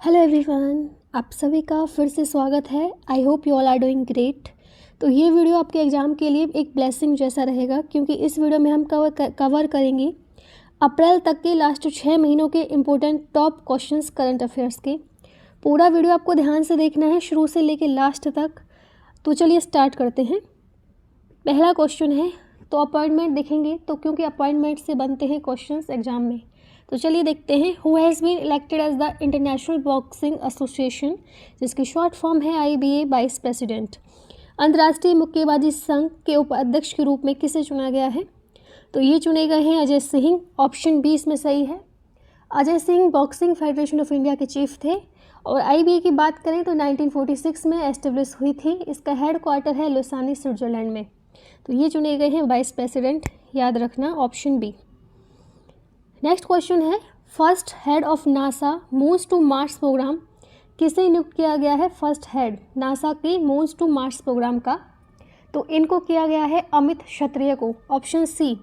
Hello everyone, आप सभी का फिर से स्वागत है। I hope you all are doing great. तो ये वीडियो आपके एग्ज़ाम के लिए एक ब्लेसिंग जैसा रहेगा, क्योंकि इस वीडियो में हम कवर करेंगे अप्रैल तक के लास्ट 6 महीनों के important top questions current affairs के। पूरा वीडियो आपको ध्यान से देखना है, शुरू से लेकर लास्ट तक। तो चलिए स्टार्ट करते हैं। पहला क्वेश्चन है, तो अपॉइंटमेंट देखेंगे तो क्योंकि अपॉइंटमेंट से बनते हैं क्वेश्चंस एग्जाम में। तो चलिए देखते हैं। Who has been elected as the International Boxing Association, जिसकी शॉर्ट फॉर्म है IBA, वाइस प्रेसिडेंट। अंतर्राष्ट्रीय मुक्केबाजी संघ के उपाध्यक्ष के रूप में किसे चुना गया है? तो ये चुने गए हैं अजय सिंह। ऑप्शन बी इसमें सही है। Ajay Singh boxing federation of India के चीफ थे और IBA की बात करें तो 1946 में एस्टेब्लिश हुई थी। इसका हेड क्वार्टर है लुसानी, स्विट्जरलैंड में। तो ये चुने गए हैं वाइस प्रेसिडेंट, याद रखना ऑप्शन बी। नेक्स्ट क्वेश्चन है, first head of NASA moves to Mars programme, किसे नियुक्त किया गया है फर्स्ट हेड नासा के मूव्स टू मार्स प्रोग्राम का? तो इनको किया गया है अमित क्षत्रिय को। ऑप्शन सी,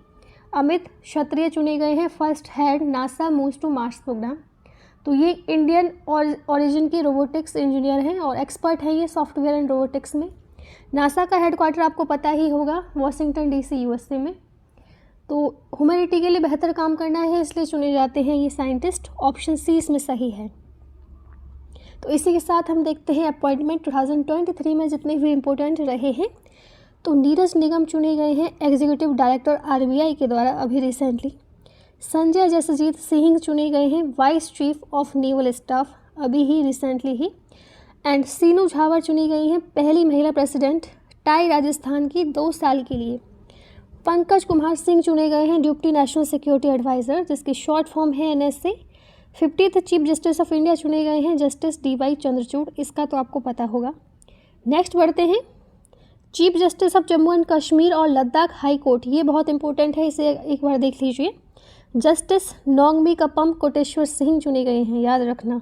अमित क्षत्रिय चुने गए हैं first head NASA moves to Mars programme. तो ये इंडियन ओरिजिन के रोबोटिक्स इंजीनियर हैं और एक्सपर्ट हैं ये सॉफ्टवेयर एंड रोबोटिक्स में। नासा का हेडक्वार्टर आपको पता ही होगा, वॉशिंगटन DC USA में। तो ह्यूमैनिटी के लिए बेहतर काम करना है, इसलिए चुने जाते हैं ये साइंटिस्ट। ऑप्शन सी इसमें सही है। तो इसी के साथ हम देखते हैं अपॉइंटमेंट 2023 में जितने भी इम्पोर्टेंट रहे हैं। तो नीरज निगम चुने गए हैं एग्जीक्यूटिव डायरेक्टर RBI के द्वारा अभी रिसेंटली। संजय जसजीत सिंह चुने गए हैं vice chief of naval staff अभी ही रिसेंटली ही। एंड सीनू झावर चुनी गई हैं पहली महिला प्रेसिडेंट टाई राजस्थान की 2 साल के लिए। पंकज कुमार सिंह चुने गए हैं डिप्टी नेशनल सिक्योरिटी एडवाइज़र, जिसकी शॉर्ट फॉर्म है NSA। 50th chief justice of India चुने गए हैं जस्टिस DY चंद्रचूड़, इसका तो आपको पता होगा। नेक्स्ट बढ़ते हैं, chief justice of Jammu and Kashmir और लद्दाख हाई कोर्ट, ये बहुत इंपॉर्टेंट है, इसे एक बार देख लीजिए। जस्टिस नोंगमी कपम कोटेश्वर सिंह चुने गए हैं, याद रखना।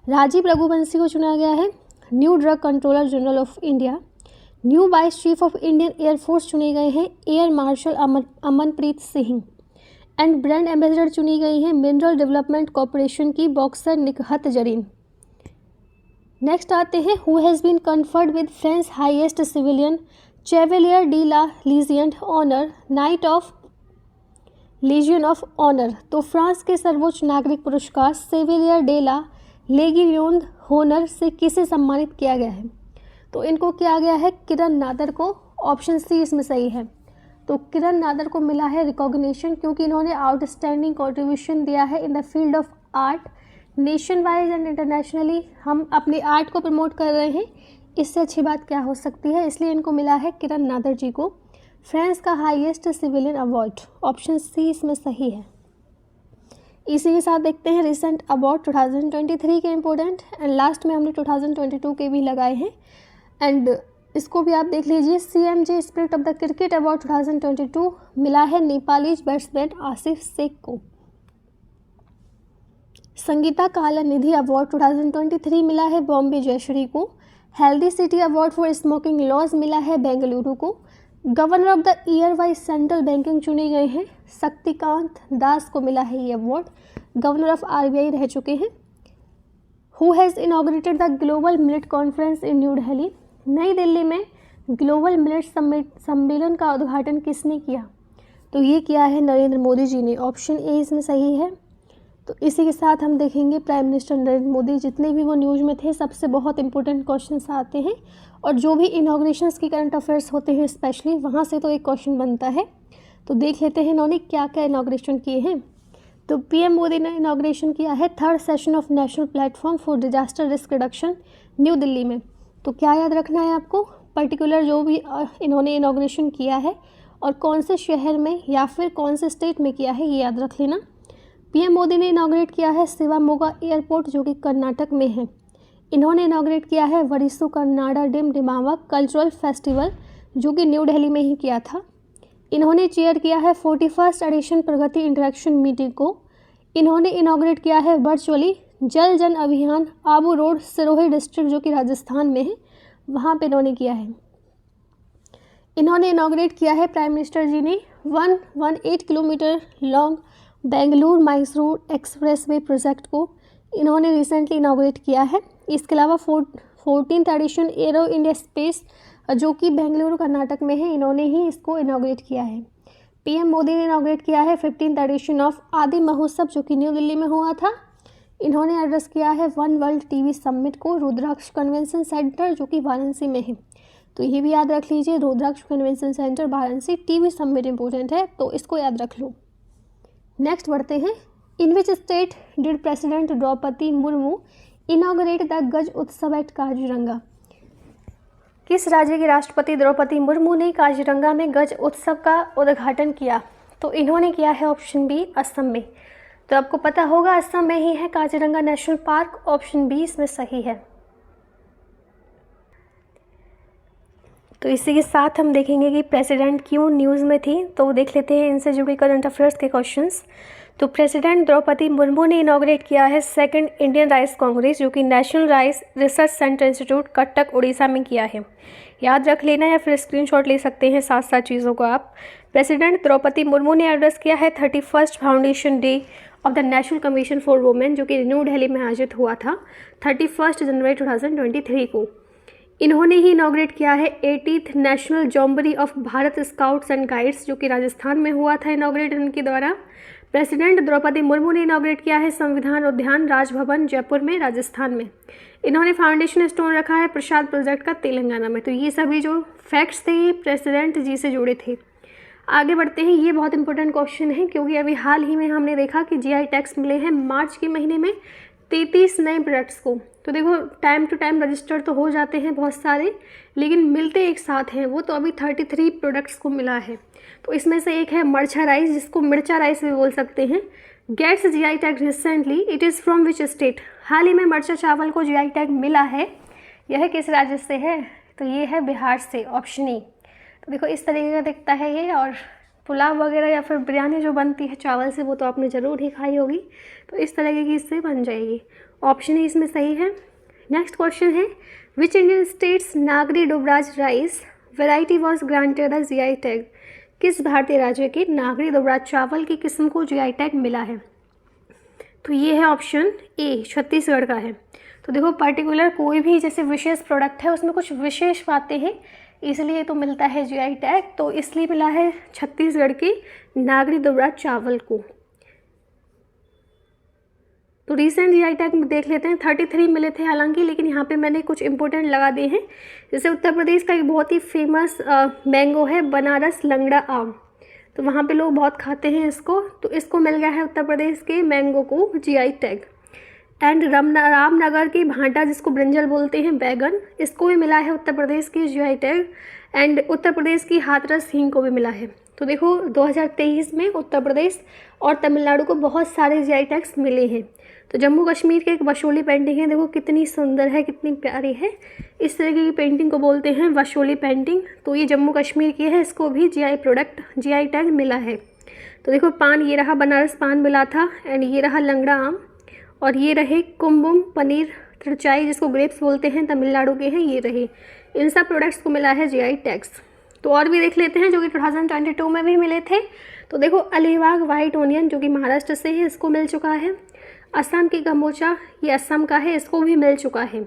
राजीव रघुवंशी को चुना गया है new drug controller general of India. New vice chief of Indian air force चुने गए हैं air marshal Amanpreet Singh. And brand ambassador चुनी गई हैं मिनरल डेवलपमेंट कॉरपोरेशन की बॉक्सर निकहत जरीन। नेक्स्ट आते हैं, who has been conferred with France highest civilian chevalier de la legion honour knight of legion of honour. तो फ्रांस के सर्वोच्च नागरिक पुरस्कार सेवेलियर डे ला लेगियोन होनर से किसे सम्मानित किया गया है? तो इनको किया गया है किरण नादर को। ऑप्शन सी इसमें सही है। तो किरण नादर को मिला है रिकॉग्निशन क्योंकि इन्होंने आउटस्टैंडिंग कंट्रीब्यूशन दिया है in the field of art. Nation wise and internationally हम अपनी आर्ट को प्रमोट कर रहे हैं, इससे अच्छी बात क्या हो सकती है, इसलिए इनको मिला है किरण नादर जी को फ्रांस का highest civilian award. Option C इसमें सही है। इसी के साथ देखते हैं रिसेंट अवार्ड 2023 के इम्पोर्टेंट, एंड लास्ट में हमने 2022 के भी लगाए हैं, एंड इसको भी आप देख लीजिए। CMJ spirit of the cricket award 2022 मिला है नेपाली बैट्समैन आसिफ शेख को। संगीता काला निधि अवार्ड 2023 मिला है बॉम्बे जयश्री को। Healthy city award for smoking laws मिला है बेंगलुरु को। Governor of the year wise Central Banking चुने गए हैं शक्तिकांत दास को मिला है ये अवार्ड, गवर्नर ऑफ RBI रह चुके हैं। Who has inaugurated the global millet conference in new Delhi, नई दिल्ली में ग्लोबल मिलेट सम्मेलन का उद्घाटन किसने किया? तो ये किया है नरेंद्र मोदी जी ने। ऑप्शन ए इसमें सही है। तो इसी के साथ हम देखेंगे प्राइम मिनिस्टर नरेंद्र मोदी जितने भी वो न्यूज़ में थे सबसे बहुत इंपॉर्टेंट क्वेश्चंस आते हैं, और जो भी इनॉग्रेशंस की करंट अफेयर्स होते हैं स्पेशली वहाँ से तो एक क्वेश्चन बनता है। तो देख लेते हैं इन्होंने क्या क्या इनॉग्रेशन किए हैं। तो PM मोदी ने इनॉग्रेशन किया है 3rd session of national platform for disaster risk reduction new Delhi में। तो क्या याद रखना है आपको, पर्टिकुलर जो भी इन्होंने इनॉग्रेशन किया है और कौन से शहर में या फिर कौन से स्टेट में किया है, ये याद रख लेना। PM मोदी ने इनॉग्रेट किया है शिवामोगा एयरपोर्ट जो कि कर्नाटक में है। इन्होंने इनॉग्रेट किया है Varisu Kannada dim डिमावा cultural festival जो कि न्यू दिल्ली में ही किया था। इन्होंने चेयर किया है 41st एडिशन प्रगति इंटरेक्शन मीटिंग को। इन्होंने इनॉग्रेट किया है वर्चुअली जल जन अभियान आबू रोड सिरोही डिस्ट्रिक्ट जो कि राजस्थान में है, वहाँ पे इन्होंने किया है। इन्होंने इनॉग्रेट किया है प्राइम मिनिस्टर जी ने 118 kilometre long Bengaluru Mysore expressway project को। इन्होंने रिसेंटली इनाग्रेट किया है। इसके अलावा 14th addition arrow India space जो कि बेंगलुरु कर्नाटक में है, इन्होंने ही इसको इनाग्रेट किया है। पीएम मोदी ने इनाग्रेट किया है 15th एडिशन ऑफ आदि महोत्सव जो कि न्यू दिल्ली में हुआ था। इन्होंने एड्रेस किया है वन वर्ल्ड टीवी समिट को रुद्राक्ष कन्वेंशन सेंटर जो कि वाराणसी में है। तो ये भी याद रख लीजिए, Rudraksh convention centre Varanasi, TV summit important है तो इसको याद रख लो। नेक्स्ट बढ़ते हैं। In which state did president Droupadi Murmu inaugurate the Gaj Utsav eight Kaziranga? किस राज्य के राष्ट्रपति द्रौपदी मुर्मू ने काजीरंगा में गज उत्सव का उद्घाटन किया? तो इन्होंने किया है ऑप्शन बी, असम में। तो आपको पता होगा असम में ही है Kaziranga National Park, option B इसमें सही है। तो इसी के साथ हम देखेंगे कि प्रेसिडेंट क्यों न्यूज़ में थी। तो देख लेते हैं इनसे जुड़े करंट अफेयर्स के क्वेश्चंस। तो प्रेसिडेंट द्रौपदी मुर्मू ने इनाग्रेट किया है सेकंड इंडियन राइस कांग्रेस जो कि national rice research centre institute Cuttack Orissa में किया है। याद रख लेना या फिर स्क्रीनशॉट ले सकते हैं साथ साथ चीज़ों को आप। प्रेसिडेंट द्रौपदी मुर्मू ने एड्रेस किया है 31st foundation day of the national commission for women जो कि न्यू दिल्ली में आयोजित हुआ था 31 जनवरी 2023 को। इन्होंने ही इनाग्रेट किया है 80th national jamboree of Bharat scouts and guides जो कि राजस्थान में हुआ था इनाग्रेट इनके द्वारा। प्रेसिडेंट द्रौपदी मुर्मू ने इनाग्रेट किया है संविधान उद्यान राजभवन जयपुर में राजस्थान में। इन्होंने फाउंडेशन स्टोन रखा है प्रसाद प्रोजेक्ट का तेलंगाना में। तो ये सभी जो फैक्ट्स थे ये प्रेसिडेंट जी से जुड़े थे। आगे बढ़ते हैं। ये बहुत इंपॉर्टेंट क्वेश्चन है क्योंकि अभी हाल ही में हमने देखा कि जीआई टैग्स मिले हैं मार्च के महीने में 33 नए प्रोडक्ट्स को। तो देखो टाइम टू टाइम रजिस्टर तो हो जाते हैं बहुत सारे, लेकिन मिलते एक साथ हैं वो। तो अभी 33 प्रोडक्ट्स को मिला है। तो इसमें से एक है मरछा राइस जिसको मिर्चा राइस भी बोल सकते हैं। Gets GI tag recently, it is from which state? हाल ही में मरचा चावल को जीआई टैग मिला है, यह किस राज्य से है? तो ये है बिहार से, ऑप्शन ई। तो देखो इस तरीके का दिखता है ये। और पुलाव वगैरह या फिर बिरयानी जो बनती है चावल से वो तो आपने ज़रूर ही खाई होगी। तो इस तरीके की इससे बन जाएगी, ऑप्शन ई इसमें सही है। नेक्स्ट क्वेश्चन है which Indian states Nagari Dubraj rice variety was granted the GI tag? किस भारतीय राज्य के नागरी दुबराज चावल की किस्म को जीआई टैग मिला है? तो ये है ऑप्शन ए, छत्तीसगढ़ का है। तो देखो पर्टिकुलर कोई भी जैसे विशेष प्रोडक्ट है उसमें कुछ विशेष बातें हैं इसलिए तो मिलता है जीआई टैग। तो इसलिए मिला है छत्तीसगढ़ के नागरी दुबराज चावल को। तो रिसेंट जीआई टैग देख लेते हैं। 33 मिले थे हालांकि, लेकिन यहाँ पे मैंने कुछ इंपॉर्टेंट लगा दिए हैं। जैसे उत्तर प्रदेश का एक बहुत ही फेमस मैंगो है बनारस लंगड़ा आम। तो वहाँ पे लोग बहुत खाते हैं इसको। तो इसको मिल गया है उत्तर प्रदेश के मैंगो को जीआई टैग। एंड रामनगर की भांटा जिसको ब्रिंजल बोलते हैं बैगन, इसको भी मिला है उत्तर प्रदेश की GI tag. And Uttar Pradesh की हाथरस हींग को भी मिला है। तो देखो 2023 में उत्तर प्रदेश और तमिलनाडु को बहुत सारे जीआई टैग्स मिले हैं। तो जम्मू कश्मीर की एक वशोली पेंटिंग है, देखो कितनी सुंदर है, कितनी प्यारी है। इस तरीके की पेंटिंग को बोलते हैं वशोली पेंटिंग। तो ये जम्मू कश्मीर की है, इसको भी जीआई टैग मिला है। तो देखो पान, ये रहा बनारस पान मिला था। एंड ये रहा लंगड़ा आम। और ये रहे कुंभम पनीर त्रिचाई जिसको ग्रेप्स बोलते हैं, तमिलनाडु के हैं ये रहे। इन सब प्रोडक्ट्स को मिला है जीआई टैग्स। तो और भी देख लेते हैं जो कि 2022 में भी मिले थे। तो देखो अलीबाग वाइट ओनियन जो कि महाराष्ट्र से है, इसको मिल चुका है। असम की गमोचा, ये असम का है, इसको भी मिल चुका है।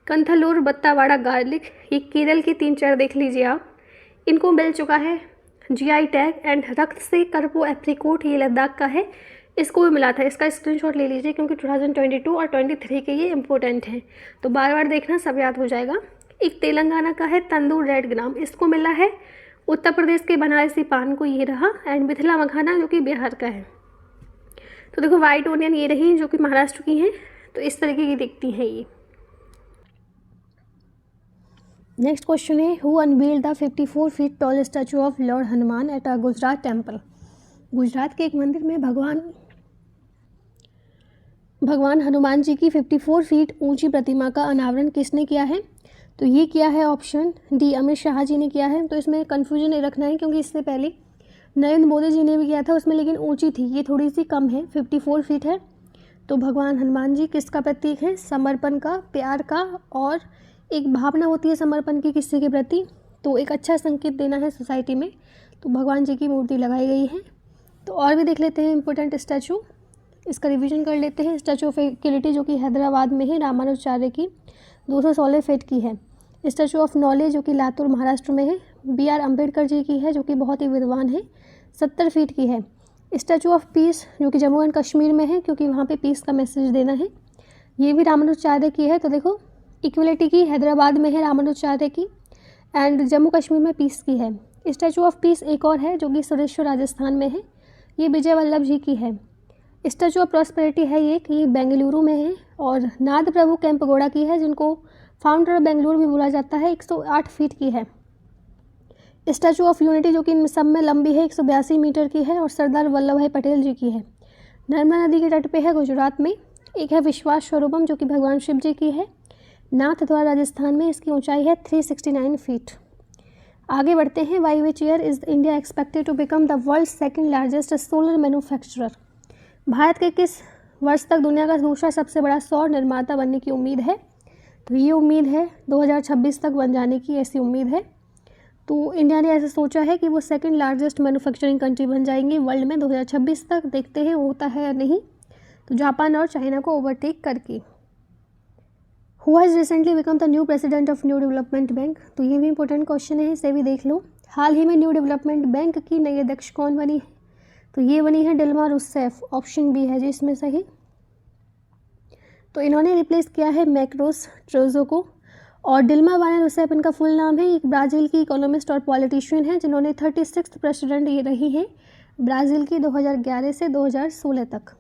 कंथलूर बत्तावाड़ा गार्लिक, ये केरल के 3-4 देख लीजिए आप, इनको मिल चुका है जीआई टैग। एंड रक्त से करपो एप्रिकोट, ये लद्दाख का है, इसको भी मिला था। इसका स्क्रीनशॉट ले लीजिए क्योंकि 2022 और 23 के ये इंपॉर्टेंट हैं। तो बार बार देखना, सब याद हो जाएगा। एक तेलंगाना का है तंदूर रेड ग्राम, इसको मिला है। उत्तर प्रदेश के बनारसी पान को ये रहा। एंड मिथिला मखाना जो कि बिहार का है। तो देखो वाइट ओनियन ये रही जो कि महाराष्ट्र की हैं। तो इस तरीके की दिखती हैं ये। नेक्स्ट क्वेश्चन है who unveiled the 54 feet tall statue of Lord Hanuman at a Gujarat temple? Gujarat के एक मंदिर में भगवान हनुमान जी की 54 फीट ऊंची प्रतिमा का अनावरण किसने किया है? तो ये किया है ऑप्शन डी, अमित शाह जी ने किया है। तो इसमें कन्फ्यूजन नहीं रखना है क्योंकि इससे पहले नरेंद्र मोदी जी ने भी किया था उसमें, लेकिन ऊंची थी, ये थोड़ी सी कम है, 54 फीट है। तो भगवान हनुमान जी किसका प्रतीक है? समर्पण का, प्यार का, और एक भावना होती है समर्पण की किसी के प्रति, तो एक अच्छा संकेत देना है सोसाइटी में। तो भगवान जी की मूर्ति लगाई गई है। तो और भी देख लेते हैं इंपॉर्टेंट स्टैचू। इसका रिवीजन कर लेते हैं। स्टैचू ऑफ इक्वलिटी जो कि हैदराबाद में है, रामानुजाचार्य की, 216 फीट की है। स्टैचू ऑफ नॉलेज जो कि लातूर महाराष्ट्र में है, BR अम्बेडकर जी की है, जो कि बहुत ही विद्वान है, 70 फीट की है। स्टैचू ऑफ पीस जो कि जम्मू एंड कश्मीर में है, क्योंकि वहाँ पे पीस का मैसेज देना है, ये भी रामानुजाचार्य की है। तो देखो, इक्वलिटी की हैदराबाद में है रामानुजाचार्य की, एंड जम्मू कश्मीर में पीस की है। स्टैचू ऑफ पीस एक और है जो कि सुरेश्वर राजस्थान में है, ये विजय वल्लभ जी की है। स्टैचू ऑफ प्रॉस्पेरिटी है ये बेंगलुरु में है, और नाद प्रभु केम्पगौड़ा की है, जिनको फाउंडर ऑफ बेंगलुरु भी बोला जाता है, 108 फीट की है। स्टैचू ऑफ यूनिटी जो कि इन सब में लंबी है, 182 मीटर की है, और सरदार वल्लभ भाई पटेल जी की है। नर्मदा नदी के तट पे है, गुजरात में। एक है विश्वास स्वरूपम जो कि भगवान शिव जी की है, नाथद्वारा राजस्थान में, इसकी ऊंचाई है 369 फीट। आगे बढ़ते हैं। By which year is India expected to become the world second largest solar manufacturer? Bharat के किस वर्ष तक दुनिया का दूसरा सबसे बड़ा सौर निर्माता बनने की उम्मीद है? तो ये उम्मीद है 2026 तक बन जाने की, ऐसी उम्मीद है। तो इंडिया ने ऐसा सोचा है कि वो सेकंड लार्जेस्ट मैन्युफैक्चरिंग कंट्री बन जाएंगी वर्ल्ड में 2026 तक। देखते हैं होता है या नहीं। तो जापान और चाइना को ओवरटेक करके। Who has recently become the new president of new development bank? तो ये भी इंपॉर्टेंट क्वेश्चन है, इसे भी देख लो। हाल ही में न्यू डेवलपमेंट बैंक की नई अध्यक्ष कौन बनी है? तो ये बनी है डिल्मा रूसेफ, ऑप्शन बी है जी इसमें सही। तो इन्होंने रिप्लेस किया है मैक्रोस ट्रोजो को। और डिल्मा वाना रूसेफ इनका फुल नाम है, एक ब्राज़ील की इकोनॉमिस्ट और पॉलिटिशियन है, जिन्होंने 36th प्रेसिडेंट ये रही हैं ब्राज़ील की 2011 से 2016 तक।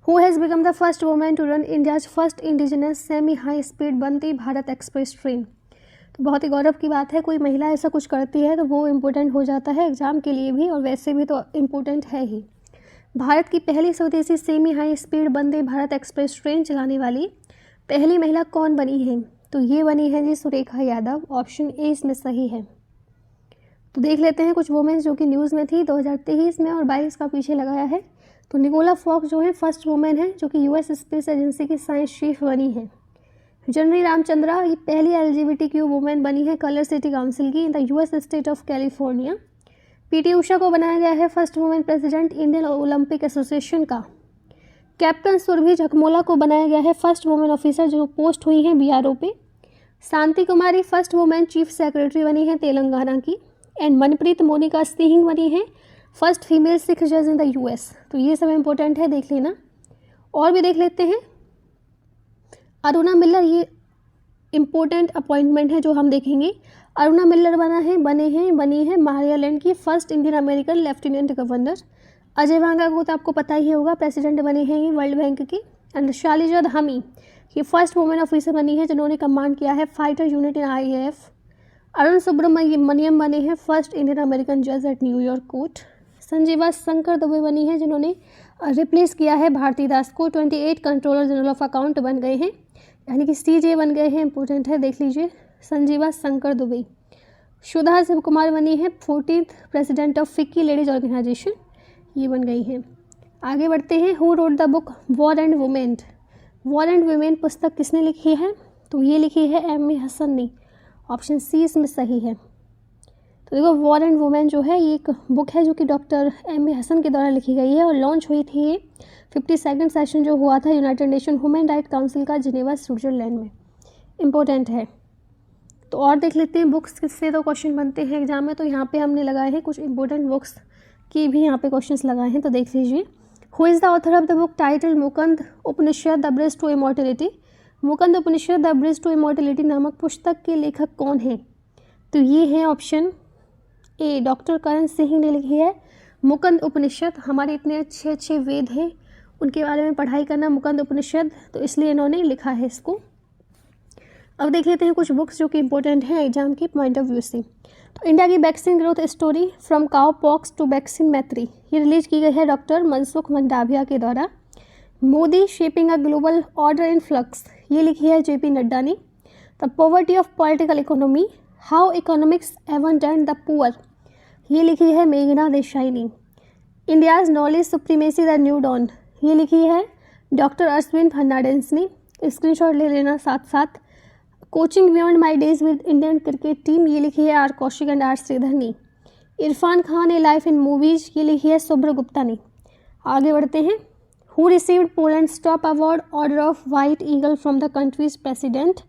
Who has become the first women to run India's first indigenous semi high speed Vande Bharat Express train? तो बहुत ही गौरव की बात है, कोई महिला ऐसा कुछ करती है तो वो इम्पोर्टेंट हो जाता है एग्जाम के लिए भी, और वैसे भी तो इम्पोर्टेंट है ही। भारत की पहली स्वदेशी semi high speed Vande Bharat Express train चलाने वाली पहली महिला कौन बनी है? तो ये बनी है जी सुरेखा यादव, ऑप्शन ए इसमें सही है। तो देख लेते हैं कुछ वुमेन्स जो कि न्यूज़ में थी 2023 में और 22 का पीछे लगाया है। तो निकोला फॉक्स जो है फर्स्ट वुमेन है जो कि यूएस स्पेस एजेंसी की साइंस चीफ बनी है। जनरी रामचंद्रा ये पहली LGBTQ वुमेन बनी है कलर सिटी काउंसिल की in the US state of California. PT Usha को बनाया गया है first women president Indian Olympic association का। कैप्टन सुरभि झकमोला को बनाया गया है फर्स्ट वुमेन ऑफिसर जो पोस्ट हुई हैं BRO पे। शांति कुमारी फर्स्ट वुमेन चीफ सेक्रेटरी बनी है तेलंगाना की। एंड मनप्रीत मोनिका सिंह बनी है फर्स्ट फीमेल सिख जज इन द US। तो ये सब इंपॉर्टेंट है, देख लेना। और भी देख लेते हैं। अरुणा मिल्लर ये इम्पोर्टेंट अपॉइंटमेंट है जो हम देखेंगे। अरुणा मिल्लर बनी है महाराष्ट्र की first Indian American lieutenant governor. Ajay Vanga को तो आपको पता ही होगा, प्रेसिडेंट बने हैं ये वर्ल्ड बैंक की। एंड शालिजा धामी ये फर्स्ट वुमेन ऑफिसर बनी है जिन्होंने कमांड किया है fighter unit in IAF। Arun Subramaniam बने हैं फर्स्ट इंडियन अमेरिकन जज at New York court. Sanjeeva Shankar Dubey बनी है जिन्होंने रिप्लेस किया है भारती दास को। 28 कंट्रोलर जनरल ऑफ अकाउंट बन गए हैं, यानी कि CJ बन गए हैं, इंपॉर्टेंट है, देख लीजिए। संजीवा शंकर दुबे। सुधा शिव कुमार बनी है 14th president of FICCI ladies organisation, ये बन गई हैं। आगे बढ़ते हैं। Who wrote the book War and Women? War and Women पुस्तक किसने लिखी है? तो ये लिखी है MA हसन ने, ऑप्शन C इसमें सही है। तो देखो वॉर एंड वुमेन जो है ये एक बुक है जो कि डॉक्टर MA हसन के द्वारा लिखी गई है और लॉन्च हुई थी ये 52nd सेशन जो हुआ था United nation human right council का जिनेवा स्विट्जरलैंड में, इम्पोर्टेंट है। तो और देख लेते हैं बुक्स किससे तो क्वेश्चन बनते हैं एग्जाम में। तो यहाँ पे हमने लगाए हैं कुछ इंपॉर्टेंट बुक्स की भी यहाँ पे क्वेश्चंस लगाए हैं, तो देख लीजिए। Who is the author of the book title Mukund Upanishad The Bridge to Immortality? Mukund Upanishad The Bridge to Immortality नामक पुस्तक के लेखक कौन है? तो ये है option A, doctor Karan Singh ने लिखी है मुकंद उपनिषद। हमारे इतने अच्छे अच्छे वेद हैं उनके बारे में पढ़ाई करना मुकंद उपनिषद, तो इसलिए इन्होंने लिखा है इसको। अब देख लेते हैं कुछ बुक्स जो कि इंपॉर्टेंट हैं एग्जाम के पॉइंट ऑफ व्यू से। तो इंडिया की vaccine growth story from cow pox to vaccine Maitri ये रिलीज की गई है डॉक्टर मनसुख मंडाविया के द्वारा। Modi shaping a global order in flux ये लिखी है JP नड्डा ने। The poverty of political economy how economics abandoned the poor ये लिखी है मेघना देसाई ने। India's knowledge supremacy the new dawn ये लिखी है डॉक्टर अश्विन फर्नांडिस ने। स्क्रीनशॉट ले लेना साथ साथ। Coaching beyond my days with Indian cricket team ये लिखी है R Kaushik and R Sridhar ने। Irfan Khan a life in movies ये लिखी है शुभ्र गुप्ता ने। आगे बढ़ते हैं। Who received Poland's top award order of white eagle from the country's president.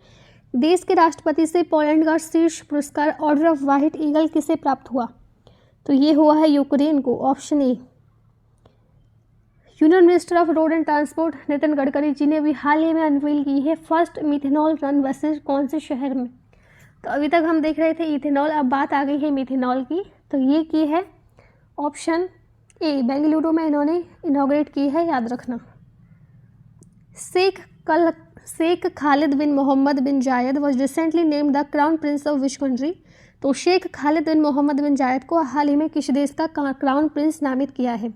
देश के राष्ट्रपति से पोलैंड का शीर्ष पुरस्कार ऑर्डर ऑफ व्हाइट ईगल किसे प्राप्त हुआ? तो ये हुआ है यूक्रेन को, option A. Union minister of road and transport Nitin Gadkari ji ने अभी हाल ही में अनवील की है फर्स्ट मिथेनॉल रन बसेस कौन से शहर में? तो अभी तक हम देख रहे थे इथेनॉल, अब बात आ गई है मिथेनॉल की। तो ये की है ऑप्शन ए, बेंगलुरु में इन्होंने इनॉग्रेट की है, याद रखना। शेख खालिद बिन मोहम्मद बिन जायद was recently named the crown Prince of which country? तो शेख खालिद बिन मोहम्मद बिन जायद को हाल ही में किस देश का क्राउन प्रिंस नामित किया है?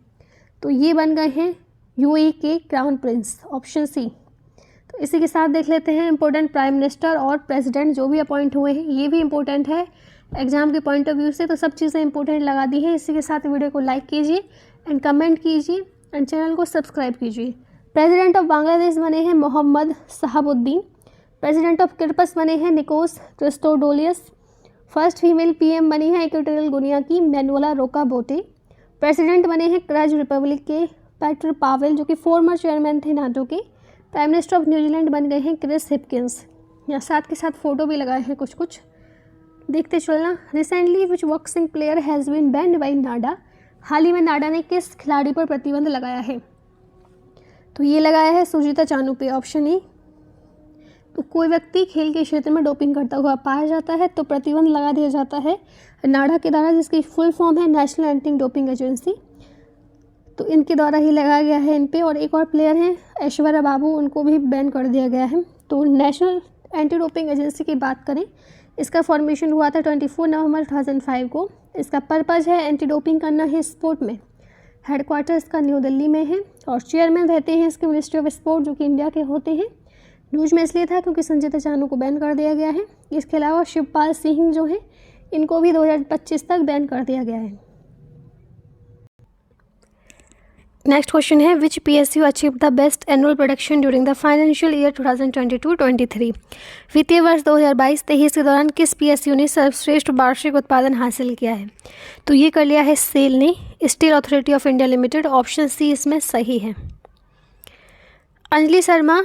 तो ये बन गए हैं यूएई के क्राउन प्रिंस, ऑप्शन सी। तो इसी के साथ देख लेते हैं इंपॉर्टेंट प्राइम मिनिस्टर और प्रेसिडेंट जो भी अपॉइंट हुए हैं, ये भी इंपॉर्टेंट है एग्जाम के पॉइंट ऑफ व्यू से, तो सब चीज़ें इंपॉर्टेंट लगा दी है। इसी के साथ वीडियो को लाइक कीजिए एंड कमेंट कीजिए एंड चैनल को सब्सक्राइब कीजिए। प्रेसिडेंट ऑफ बांग्लादेश बने हैं मोहम्मद शहाबुद्दीन। प्रेसिडेंट ऑफ किप्रस बने हैं निकोस क्रिस्टोडोलियस। फर्स्ट फीमेल पीएम बनी है इक्वेटोरियल गुनिया की मैनुएला रोका बोटे। प्रेसिडेंट बने हैं क्रेज रिपब्लिक के पेटर पावेल जो कि फॉर्मर चेयरमैन थे नाटो के। प्राइम मिनिस्टर ऑफ न्यूजीलैंड बन गए हैं क्रिस हिपकिंस। यहाँ साथ के साथ फ़ोटो भी लगाए हैं कुछ कुछ, देखते चलना। Recently which boxing player has been banned by NADA? हाल ही में नाडा ने किस खिलाड़ी पर प्रतिबंध लगाया है? तो ये लगाया है सुजीता चानू पे, ऑप्शन ए। तो कोई व्यक्ति खेल के क्षेत्र में डोपिंग करता हुआ पाया जाता है तो प्रतिबंध लगा दिया जाता है नाडा के द्वारा, जिसकी फुल फॉर्म है नेशनल एंटी डोपिंग एजेंसी। तो इनके द्वारा ही लगाया गया है इन पे। और एक और प्लेयर हैं ऐश्वर्या बाबू, उनको भी बैन कर दिया गया है। तो नेशनल एंटी डोपिंग एजेंसी की बात करें, इसका फॉर्मेशन हुआ था 24 नवंबर 2005 को। इसका पर्पज़ है एंटी डोपिंग करना है स्पोर्ट में। हेडक्वार्टर इसका न्यू दिल्ली में है और चेयरमैन रहते हैं इसके मिनिस्ट्री ऑफ स्पोर्ट जो कि इंडिया के होते हैं। न्यूज़ में इसलिए था क्योंकि संजीता चानू को बैन कर दिया गया है। इसके अलावा शिवपाल सिंह जो हैं इनको भी 2025 तक बैन कर दिया गया है। नेक्स्ट क्वेश्चन है विच PSU achieve the best annual production during the financial year 2022-23? वित्तीय वर्ष 2022-23 के दौरान किस PSU ने सर्वश्रेष्ठ वार्षिक उत्पादन हासिल किया है? तो ये कर लिया है सेल ने, Steel Authority of India Limited, option C इसमें सही है। अंजलि शर्मा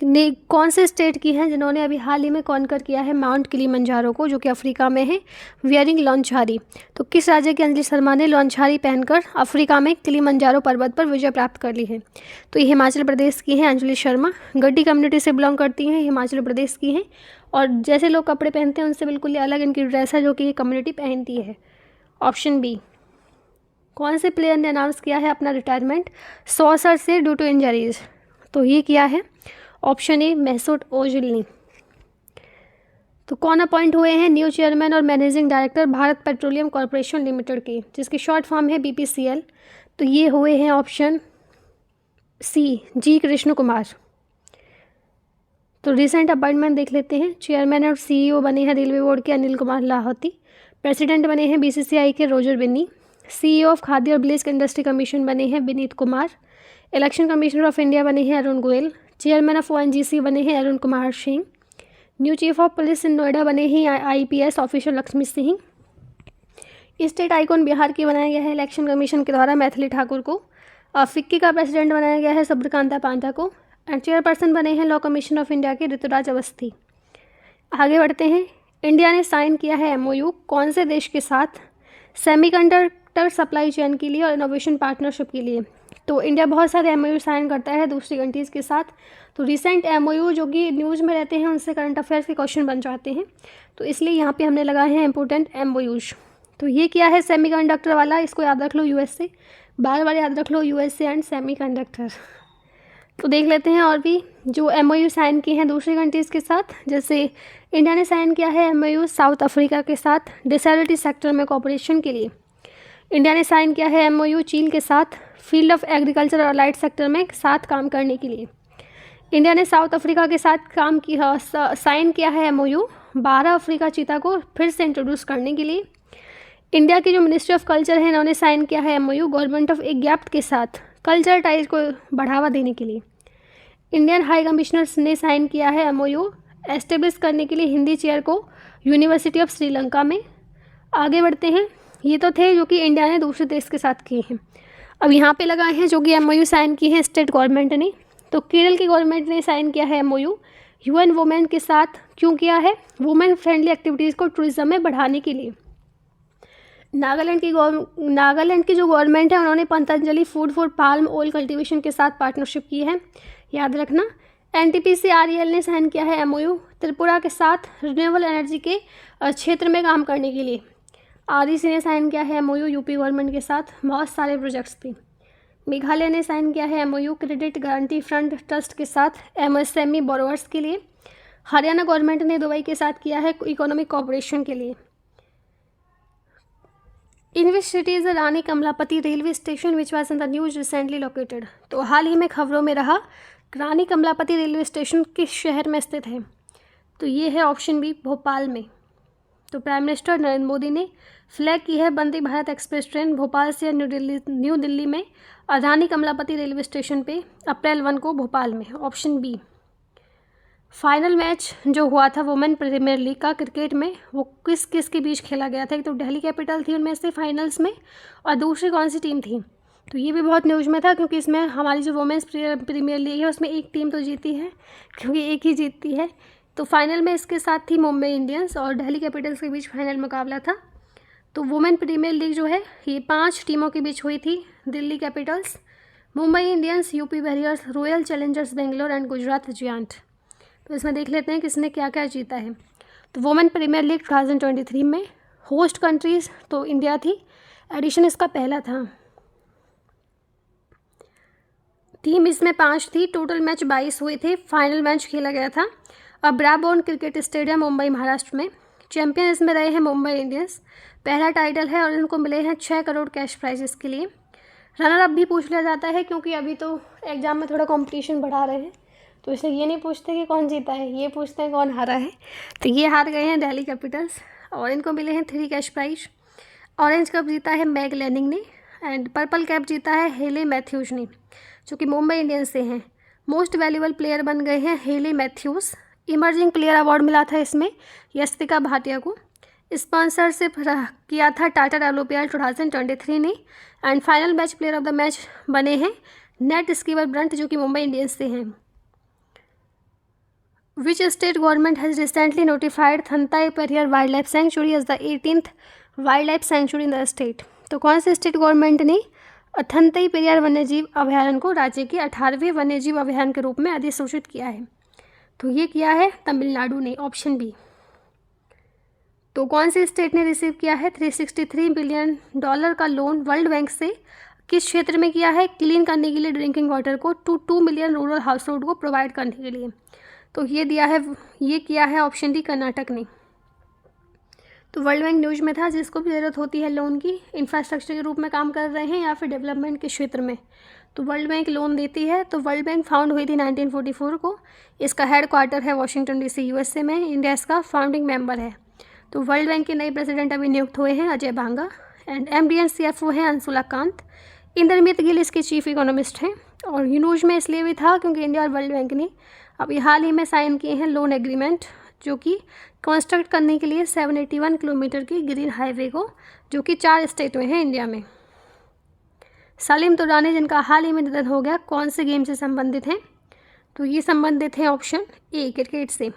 ने कौन से स्टेट की हैं जिन्होंने अभी हाल ही में कॉन्कर किया है माउंट किलिमंजारो को, जो कि अफ्रीका में है, वियरिंग लॉन्छारी? तो किस राज्य की अंजलि शर्मा ने लॉन्छारी पहनकर अफ्रीका में किलिमंजारो पर्वत पर विजय प्राप्त कर ली है? तो ये हिमाचल प्रदेश की हैं अंजलि शर्मा, गड्डी कम्युनिटी से बिलोंग करती हैं, हिमाचल प्रदेश की हैं। और जैसे लोग कपड़े पहनते हैं उनसे बिल्कुल अलग इनकी ड्रेस है जो कि ये कम्युनिटी पहनती है, ऑप्शन बी। कौन से प्लेयर ने अनाउंस किया है अपना रिटायरमेंट सॉसर से ड्यू टू इंजरीज? तो ये किया है ऑप्शन ए मेसूट ओजिल ने। तो कौन अपॉइंट हुए हैं न्यू चेयरमैन और managing director Bharat petroleum corporation limited के, जिसकी शॉर्ट फॉर्म है BPCL? तो ये हुए हैं ऑप्शन सी जी कृष्ण कुमार। तो रिसेंट अपॉइंटमेंट देख लेते हैं। चेयरमैन और CEO बने हैं रेलवे बोर्ड के अनिल कुमार लाहौती। प्रेसिडेंट बने हैं BCCI के रोजर बिन्नी। CEO ऑफ खाद्य और ब्लेस्क इंडस्ट्री कमीशन बने हैं Vineet Kumar. Election commissioner of India बने हैं Arun Goel. Chairman of ONGC बने हैं Arun Kumar Singh. New chief of police in Noida बने हैं IPS officer Laxmi Singh. State icon Bihar की बनाया गया है इलेक्शन कमीशन के द्वारा मैथिली ठाकुर को। फिक्की का प्रेसिडेंट बनाया गया है सब्रकांता पांडा को। एंड चेयरपर्सन बने हैं लॉ कमीशन ऑफ इंडिया के ऋतुराज अवस्थी। आगे बढ़ते हैं। इंडिया ने साइन किया है MOU कौन से देश के साथ? सेमीकंडक्टर सप्लाई चेन के लिए और इनोवेशन पार्टनरशिप के लिए। तो इंडिया बहुत सारे MOU साइन करता है दूसरी कंट्रीज़ के साथ। तो रिसेंट MOU जो कि न्यूज़ में रहते हैं उनसे करंट अफेयर्स के क्वेश्चन बन जाते हैं, तो इसलिए यहाँ पे हमने लगाए हैं इंपॉर्टेंट MOUs। तो ये क्या है सेमीकंडक्टर वाला, इसको याद रख लो USA, बार बार याद रख लो USA एंड सेमीकंडक्टर। तो देख लेते हैं और भी जो MOU साइन किए हैं दूसरी कंट्रीज़ के साथ। जैसे इंडिया ने साइन किया है MOU साउथ अफ्रीका के साथ डिसेबिलिटी सेक्टर में कोऑपरेशन के लिए। इंडिया ने साइन किया है MOU चीन के साथ फील्ड ऑफ एग्रीकल्चर और लाइट सेक्टर में साथ काम करने के लिए। इंडिया ने साउथ अफ्रीका के साथ साइन किया है MOU 12 अफ्रीका चीता को फिर से इंट्रोड्यूस करने के लिए। इंडिया की जो मिनिस्ट्री ऑफ कल्चर है इन्होंने साइन किया है MOU गवर्नमेंट ऑफ इजिप्ट के साथ कल्चर टाइज को बढ़ावा देने के लिए। इंडियन हाई कमिश्नर्स ने साइन किया है MOU एस्टेब्लिश करने के लिए हिंदी चेयर को यूनिवर्सिटी ऑफ श्रीलंका में। आगे बढ़ते हैं। ये तो थे जो कि इंडिया ने दूसरे देश के साथ किए हैं। अब यहाँ पे लगाए हैं जो कि MOU साइन की है स्टेट गवर्नमेंट ने। तो केरल की गवर्नमेंट ने साइन किया है MOU UN वुमेन के साथ। क्यों किया है? वुमेन फ्रेंडली एक्टिविटीज़ को टूरिज्म में बढ़ाने के लिए। नागालैंड की जो गवर्नमेंट है उन्होंने Patanjali food for palm oil cultivation के साथ पार्टनरशिप की है, याद रखना। NTPC REL ने साइन किया है MOU त्रिपुरा के साथ रिन्यूएबल एनर्जी के क्षेत्र में काम करने के लिए। REC ने साइन किया है MOU यूपी गवर्नमेंट के साथ बहुत सारे प्रोजेक्ट्स पे। मेघालय ने साइन किया है MOU credit guarantee fund trust के साथ MSME बोरोवर्स के लिए। हरियाणा गवर्नमेंट ने दुबई के साथ किया है इकोनॉमिक कोऑपरेशन के लिए। In which city is Rani Kamlapati railway station which was in the news recently located. तो हाल ही में खबरों में रहा रानी कमलापति रेलवे स्टेशन किस शहर में स्थित है? तो ये है ऑप्शन बी, भोपाल में। तो प्राइम मिनिस्टर नरेंद्र मोदी ने फ्लैग की है वंदे भारत एक्सप्रेस ट्रेन भोपाल से न्यू दिल्ली में और रानी कमलापति रेलवे स्टेशन पे अप्रैल 1 को भोपाल में, ऑप्शन बी। फाइनल मैच जो हुआ था वुमेन प्रीमियर लीग का क्रिकेट में, वो किस किस के बीच खेला गया था? एक तो दिल्ली कैपिटल थी उनमें से फाइनल्स में, और दूसरी कौन सी टीम थी? तो ये भी बहुत न्यूज़ में था क्योंकि इसमें हमारी जो वुमेन्स प्रीमियर लीग है उसमें एक टीम तो जीती है, क्योंकि एक ही जीतती है। तो फाइनल में इसके साथ थी मुंबई इंडियंस और दिल्ली कैपिटल्स के बीच फाइनल मुकाबला था। तो वुमेन प्रीमियर लीग जो है ये 5 टीमों के बीच हुई थी, Delhi Capitals, Mumbai Indians, UP warriors, royal Challengers Bangalore and Gujarat giant. तो इसमें देख लेते हैं किसने क्या क्या जीता है। तो वुमेन प्रीमियर लीग 2023 में होस्ट कंट्रीज़ तो इंडिया थी, एडिशन इसका पहला था। टीम इसमें 5 थी, टोटल मैच 22 हुए थे, फाइनल मैच खेला गया था अब ब्राबॉर्न क्रिकेट स्टेडियम मुंबई महाराष्ट्र में। चैंपियन इसमें रहे हैं मुंबई इंडियंस, पहला टाइटल है और इनको मिले हैं 6 करोड़ कैश प्राइजेस के लिए। रनर अप भी पूछ लिया जाता है क्योंकि अभी तो एग्जाम में थोड़ा कंपटीशन बढ़ा रहे हैं, तो इसलिए ये नहीं पूछते कि कौन जीता है, ये पूछते हैं कौन हारा है। तो ये हार गए हैं दिल्ली कैपिटल्स और इनको मिले हैं 3 कैश प्राइज। ऑरेंज कप जीता है मैग लैनिंग ने एंड पर्पल कैप जीता है हेले मैथ्यूज ने, जो कि मुंबई इंडियंस से हैं। मोस्ट वैल्यूएबल प्लेयर बन गए हैं हेले मैथ्यूज। इमर्जिंग प्लेयर अवार्ड मिला था इसमें यस्तिका भाटिया को। स्पॉन्सरशिप किया था टाटा डेवलपर 2023 ने and final match player of the match बने हैं नेट स्कीवर ब्रंट, जो कि मुंबई इंडियंस से हैं। Which state government has recently notified Thantai Periyar Wildlife Sanctuary as the 18th wildlife sanctuary in the state? तो कौन से स्टेट गवर्नमेंट ने थंतई पेरियार वन्यजीव अभयारण्य को राज्य के 18वें वन्यजीव अभयारण्य के रूप में अधिसूचित किया है? तो ये किया है तमिलनाडु ने, ऑप्शन बी। तो कौन से स्टेट ने रिसीव किया है $363 बिलियन का लोन वर्ल्ड बैंक से? किस क्षेत्र में किया है? क्लीन करने के लिए ड्रिंकिंग वाटर को 2 मिलियन रूरल हाउस होल्ड को प्रोवाइड करने के लिए। तो ये किया है ऑप्शन डी, कर्नाटक ने। तो वर्ल्ड बैंक न्यूज में था, जिसको भी ज़रूरत होती है लोन की, इंफ्रास्ट्रक्चर के रूप में काम कर रहे हैं या फिर डेवलपमेंट के क्षेत्र में, तो वर्ल्ड बैंक लोन देती है। तो वर्ल्ड बैंक फाउंड हुई थी 1944 को। इसका हेड क्वार्टर है वॉशिंगटन DC USA में। इंडिया इसका फाउंडिंग मेंबर है। तो वर्ल्ड बैंक के नए प्रेसिडेंट अभी नियुक्त हुए हैं Ajay Banga and MD and CFO हैं अंशुला कांत। इंद्रमित गिल इसके चीफ इकोनॉमिस्ट हैं। और न्यूज में इसलिए भी था क्योंकि इंडिया और वर्ल्ड बैंक ने अभी हाल ही में साइन किए हैं लोन एग्रीमेंट, जो कि कंस्ट्रक्ट करने के लिए 781 किलोमीटर की ग्रीन हाईवे को, जो कि 4 स्टेट में है इंडिया में। सलीम तुरानी, जिनका हाल ही में निधन हो गया, कौन से गेम से संबंधित हैं? तो ये संबंधित हैं ऑप्शन ए, क्रिकेट से।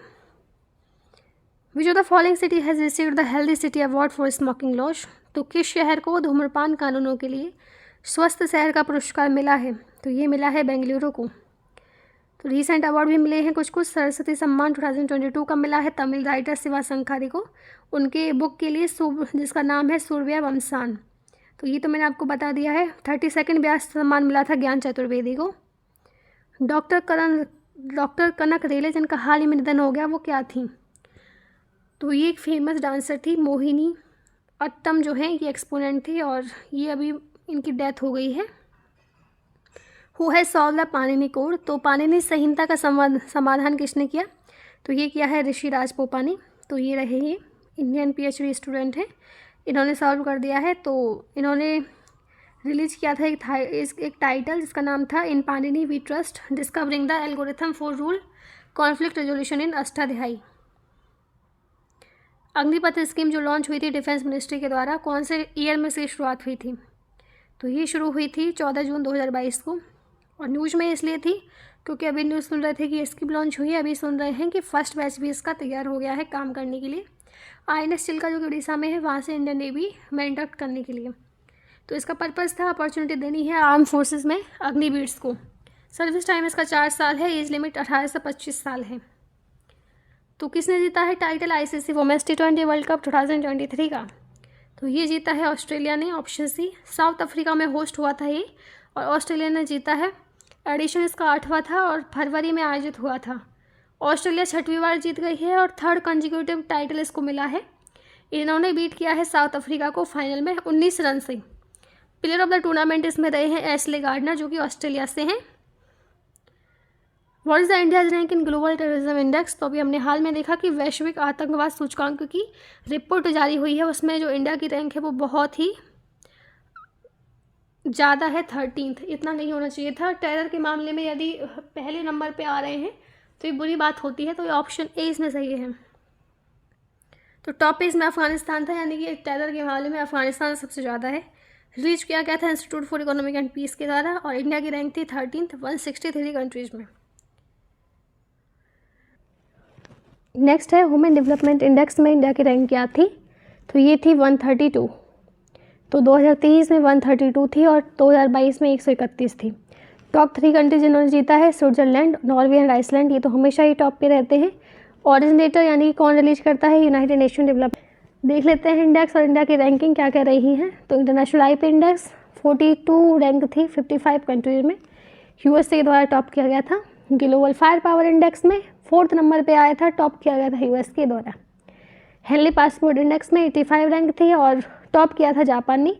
Which of the following city has received the healthy city award for smoking laws? तो किस शहर को धूम्रपान कानूनों के लिए स्वस्थ शहर का पुरस्कार मिला है? तो ये मिला है बेंगलुरु को। तो रीसेंट अवार्ड भी मिले हैं कुछ। सरस्वती सम्मान 2022 का मिला है तमिल राइटर शिवा शंकरी को, उनके बुक के लिए जिसका नाम है सूर्या वंशान। तो ये तो मैंने आपको बता दिया है। 32nd व्यास सम्मान मिला था ज्ञान चतुर्वेदी को। डॉक्टर कनक रेले, जिनका हाल ही में निधन हो गया, वो क्या थी? तो ये एक फेमस डांसर थी, मोहिनी अट्टम जो है ये एक्सपोनेंट थी और ये अभी इनकी डेथ हो गई है। Who has solve the Panini code? तो पाणिनि संहिता का समाधान किसने किया? तो ये किया है ऋषिराज पोपानी। तो ये रहे, ये इंडियन PhD स्टूडेंट है, इन्होंने सॉल्व कर दिया है। तो इन्होंने रिलीज किया था एक टाइटल जिसका नाम था in Panini we trust, discovering the algorithm for rule conflict resolution in Ashtadhyayi. Agnipath scheme जो लॉन्च हुई थी डिफेंस मिनिस्ट्री के द्वारा, कौन से ईयर में इसकी शुरुआत हुई थी? तो ये शुरू हुई थी 14 जून 2022 को, और न्यूज़ में इसलिए थी क्योंकि अभी न्यूज़ सुन रहे थे कि इसकी लॉन्च हुई है, अभी सुन रहे हैं कि फर्स्ट बैच भी इसका तैयार हो गया है काम करने के लिए INS चिल्का जो कि उड़ीसा में है, वहाँ से इंडियन नेवी में इंडक्ट करने के लिए। तो इसका पर्पज़ था अपॉर्चुनिटी देनी है आर्म फोर्सेस में अग्निवीर्स को। सर्विस टाइम इसका 4 साल है, एज लिमिट 18 से 25 साल है। तो किसने जीता है title ICC women's T20 world cup 2023 का? तो ये जीता है ऑस्ट्रेलिया ने, ऑप्शन सी। साउथ अफ्रीका में होस्ट हुआ था ये, और ऑस्ट्रेलिया ने जीता है। एडिशन इसका 8वां था और फरवरी में आयोजित हुआ था। ऑस्ट्रेलिया 6वीं बार जीत गई है और 3rd कंजिक्यूटिव टाइटल इसको मिला है। इन्होंने बीट किया है साउथ अफ्रीका को फाइनल में 19 रन से। प्लेयर ऑफ द टूर्नामेंट इसमें रहे हैं एशले गार्डनर जो कि ऑस्ट्रेलिया से हैं। What is the India's rank in global terrorism index? तो अभी हमने हाल में देखा कि वैश्विक आतंकवाद सूचकांक की रिपोर्ट जारी हुई है, उसमें जो इंडिया की रैंक है वो बहुत ही ज़्यादा है, 13th। इतना नहीं होना चाहिए था। टेरर के मामले में यदि पहले नंबर पे आ रहे हैं तो ये बुरी बात होती है, तो ये ऑप्शन ए इसमें सही है। तो टॉप पे इसमें अफगानिस्तान था, यानी कि टेरर के मामले में अफगानिस्तान सबसे ज़्यादा है। रीच किया गया था Institute for Economic and Peace के द्वारा, और इंडिया की रैंक थी 13th 163 कंट्रीज़ में। नेक्स्ट है वुमेन डेवलपमेंट इंडेक्स में इंडिया की रैंक क्या थी? तो ये थी 132। तो 2023 में 132 थी और 2022 में 131 थी। टॉप 3 कंट्री जिन्होंने जीता है स्विट्जरलैंड, नॉर्वे एंड आइसलैंड, ये तो हमेशा ही टॉप पे रहते हैं। ऑरिजिनेटर यानी कि कौन रिलीज करता है? United nation development. देख लेते हैं इंडेक्स और इंडिया की रैंकिंग क्या कह रही है। तो इंटरनेशनल IP इंडेक्स 42 रैंक थी 55 कंट्रीज में, USA के द्वारा टॉप किया गया था। ग्लोबल फायर पावर इंडेक्स में 4th नंबर पे आया था, टॉप किया गया था US के द्वारा। हेनली पासपोर्ट इंडेक्स में 85 रैंक थी और टॉप किया था जापान ने।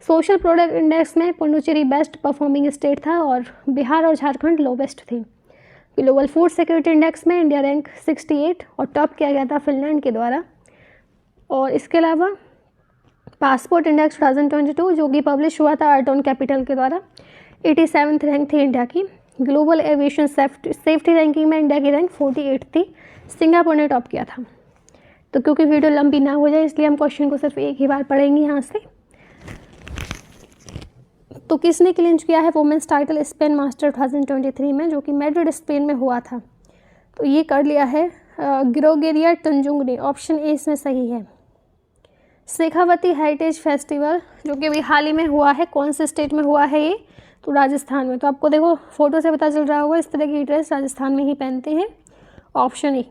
सोशल प्रोडक्ट इंडेक्स में पुडुचेरी बेस्ट परफॉर्मिंग स्टेट था और बिहार और झारखंड लोवेस्ट थी। ग्लोबल फूड सिक्योरिटी इंडेक्स में इंडिया रैंक 68 और टॉप किया गया था फिनलैंड के द्वारा। और इसके अलावा पासपोर्ट इंडेक्स 2022 जो कि पब्लिश हुआ था अर्टोन कैपिटल के द्वारा, 87th रैंक थी इंडिया की। ग्लोबल एविएशन सेफ्टी रैंकिंग में इंडिया की रैंक 48 थी, सिंगापुर ने टॉप किया था। तो क्योंकि वीडियो लंबी ना हो जाए इसलिए हम क्वेश्चन को सिर्फ एक ही बार पढ़ेंगे यहाँ से। तो किसने क्लिंच किया है वुमेन्स टाइटल स्पेन मास्टर 2023 में, जो कि मैड्रिड स्पेन में हुआ था? तो ये कर लिया है ग्रोगेरिया टंजुंग ने, ऑप्शन ए इसमें सही है। शेखावती हेरिटेज फेस्टिवल जो कि अभी हाल ही में हुआ है, कौन से स्टेट में हुआ है ये? तो राजस्थान में। तो आपको देखो फोटो से पता चल रहा होगा, इस तरह की ड्रेस राजस्थान में ही पहनते हैं, option A.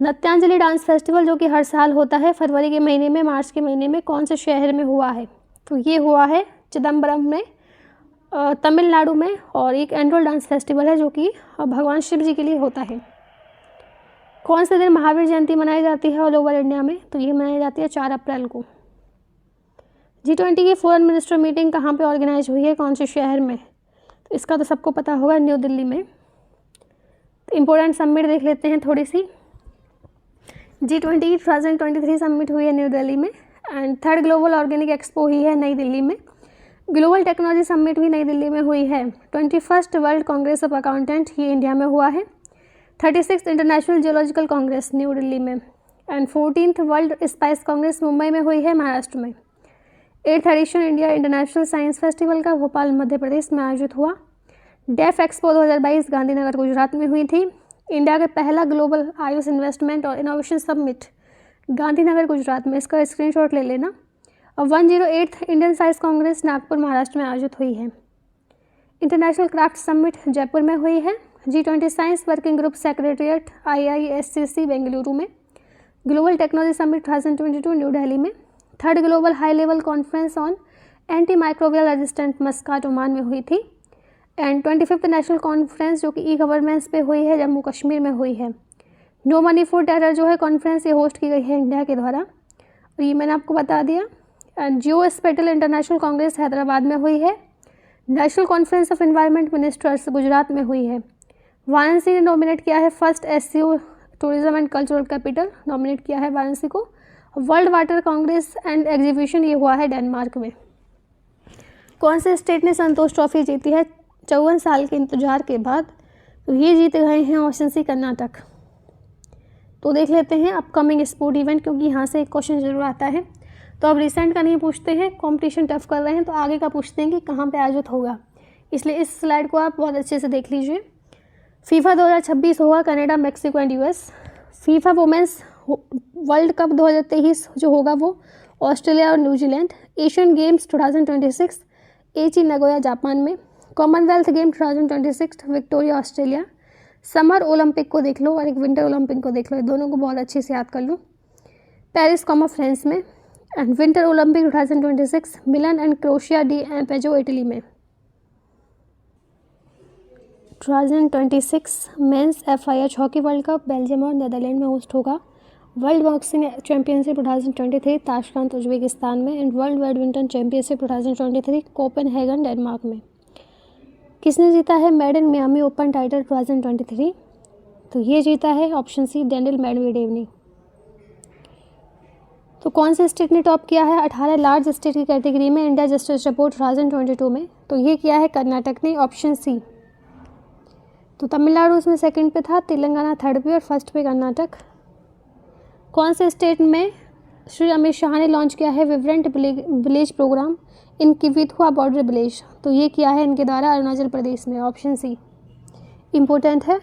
Nrityanjali dance festival जो कि हर साल होता है फरवरी के महीने में, मार्च के महीने में, कौन से शहर में हुआ है? तो ये हुआ है चिदम्बरम में, तमिलनाडु में, और एक एनुअल डांस फेस्टिवल है जो कि भगवान शिव जी के लिए होता है। कौन से दिन महावीर जयंती मनाई जाती है ऑल ओवर इंडिया में? तो ये मनाई जाती है 4 अप्रैल को। G20 की फॉरेन मिनिस्टर मीटिंग कहाँ पे ऑर्गेनाइज हुई है, कौन से शहर में? तो इसका तो सबको पता होगा, न्यू दिल्ली में। तो इम्पोर्टेंट समिट देख लेते हैं थोड़ी सी। G20 की 2023 समिट हुई है न्यू दिल्ली में, and 3rd global organic expo हुई है नई दिल्ली में। ग्लोबल टेक्नोलॉजी समिट भी नई दिल्ली में हुई है। 21st world congress of accountant ये इंडिया में हुआ है। 36th international geological congress new Delhi में, and 14th world spice congress Mumbai में हुई है, महाराष्ट्र में। 8th edition India international science festival का भोपाल मध्य प्रदेश में आयोजित हुआ। डेफ एक्सपो 2022 गांधीनगर गुजरात में हुई थी। इंडिया का पहला ग्लोबल आयुष इन्वेस्टमेंट और इनोवेशन समिट गांधीनगर गुजरात में, इसका स्क्रीनशॉट ले लेना। और 108th Indian science Congress Nagpur Maharashtra में आयोजित हुई है। इंटरनेशनल क्राफ्ट समिट जयपुर में हुई है। G20 science working group secretariat IISCC Bengaluru में। Global technology summit 2022 new Delhi में। 3rd global high level conference on anti microbial resistant Muscat Oman में हुई थी। एंड 25th नेशनल कॉन्फ्रेंस जो कि ई-गवर्नेंस पे हुई है, जम्मू कश्मीर में हुई है। नो मनी फॉर टेरर जो है कॉन्फ्रेंस, ये होस्ट की गई है इंडिया के द्वारा, और ये मैंने आपको बता दिया। And geo spatial international congress Hyderabad में हुई है। National conference of environment ministers Gujarat में हुई है। वाराणसी ने नॉमिनेट किया है first SCO tourism and cultural capital, nominate किया है वाराणसी को। World water congress and exhibition ये हुआ है डेनमार्क में। कौन से स्टेट ने संतोष ट्रॉफी जीती है 54 साल के इंतजार के बाद? तो ये जीत गए हैं ऑप्शन सी कर्नाटक। तो देख लेते हैं अपकमिंग स्पोर्ट इवेंट, क्योंकि यहाँ से एक क्वेश्चन जरूर आता है। तो अब रिसेंट का नहीं पूछते हैं, कंपटीशन टफ कर रहे हैं, तो आगे का पूछते हैं कि कहाँ पे आयोजित होगा। इसलिए इस स्लाइड को आप बहुत अच्छे से देख लीजिए। फीफा 2026 होगा Canada, Mexico and US. FIFA women's world cup 2023 जो होगा वो ऑस्ट्रेलिया और New Zealand. Asian games 2026 Aichi Nagoya Japan में। Commonwealth game 2026 Victoria Australia. Summer Olympic को देख लो और एक विंटर ओलंपिक को देख लो, दोनों को बहुत अच्छे से याद कर लो। पेरिस फ्रांस में। And winter Olympic 2026 Milan and Cortina d'Ampezzo Italy में। 2026 men's FIH hockey world cup Belgium और नीदरलैंड में होस्ट होगा। World boxing championship 2023 Tashkent Uzbekistan में। And world badminton championship 2023 Copenhagen Denmark में। किसने जीता है मेडन मियामी ओपन टाइटल 2023? तो ये जीता है ऑप्शन सी डेनियल मेडवेडेव ने। तो कौन से स्टेट ने टॉप किया है 18 लार्ज स्टेट की कैटेगरी में इंडिया जस्टिस रिपोर्ट 2022 में? तो ये किया है कर्नाटक ने, ऑप्शन सी। तो तमिलनाडु उसमें सेकंड पे था, तेलंगाना थर्ड पे और फर्स्ट पे कर्नाटक। कौन से स्टेट में श्री अमित शाह ने लॉन्च किया है विब्रेंट विलेज प्रोग्राम इन किविथुआ बॉर्डर विलेज? तो ये किया है इनके द्वारा अरुणाचल प्रदेश में, ऑप्शन सी। इम्पोर्टेंट है।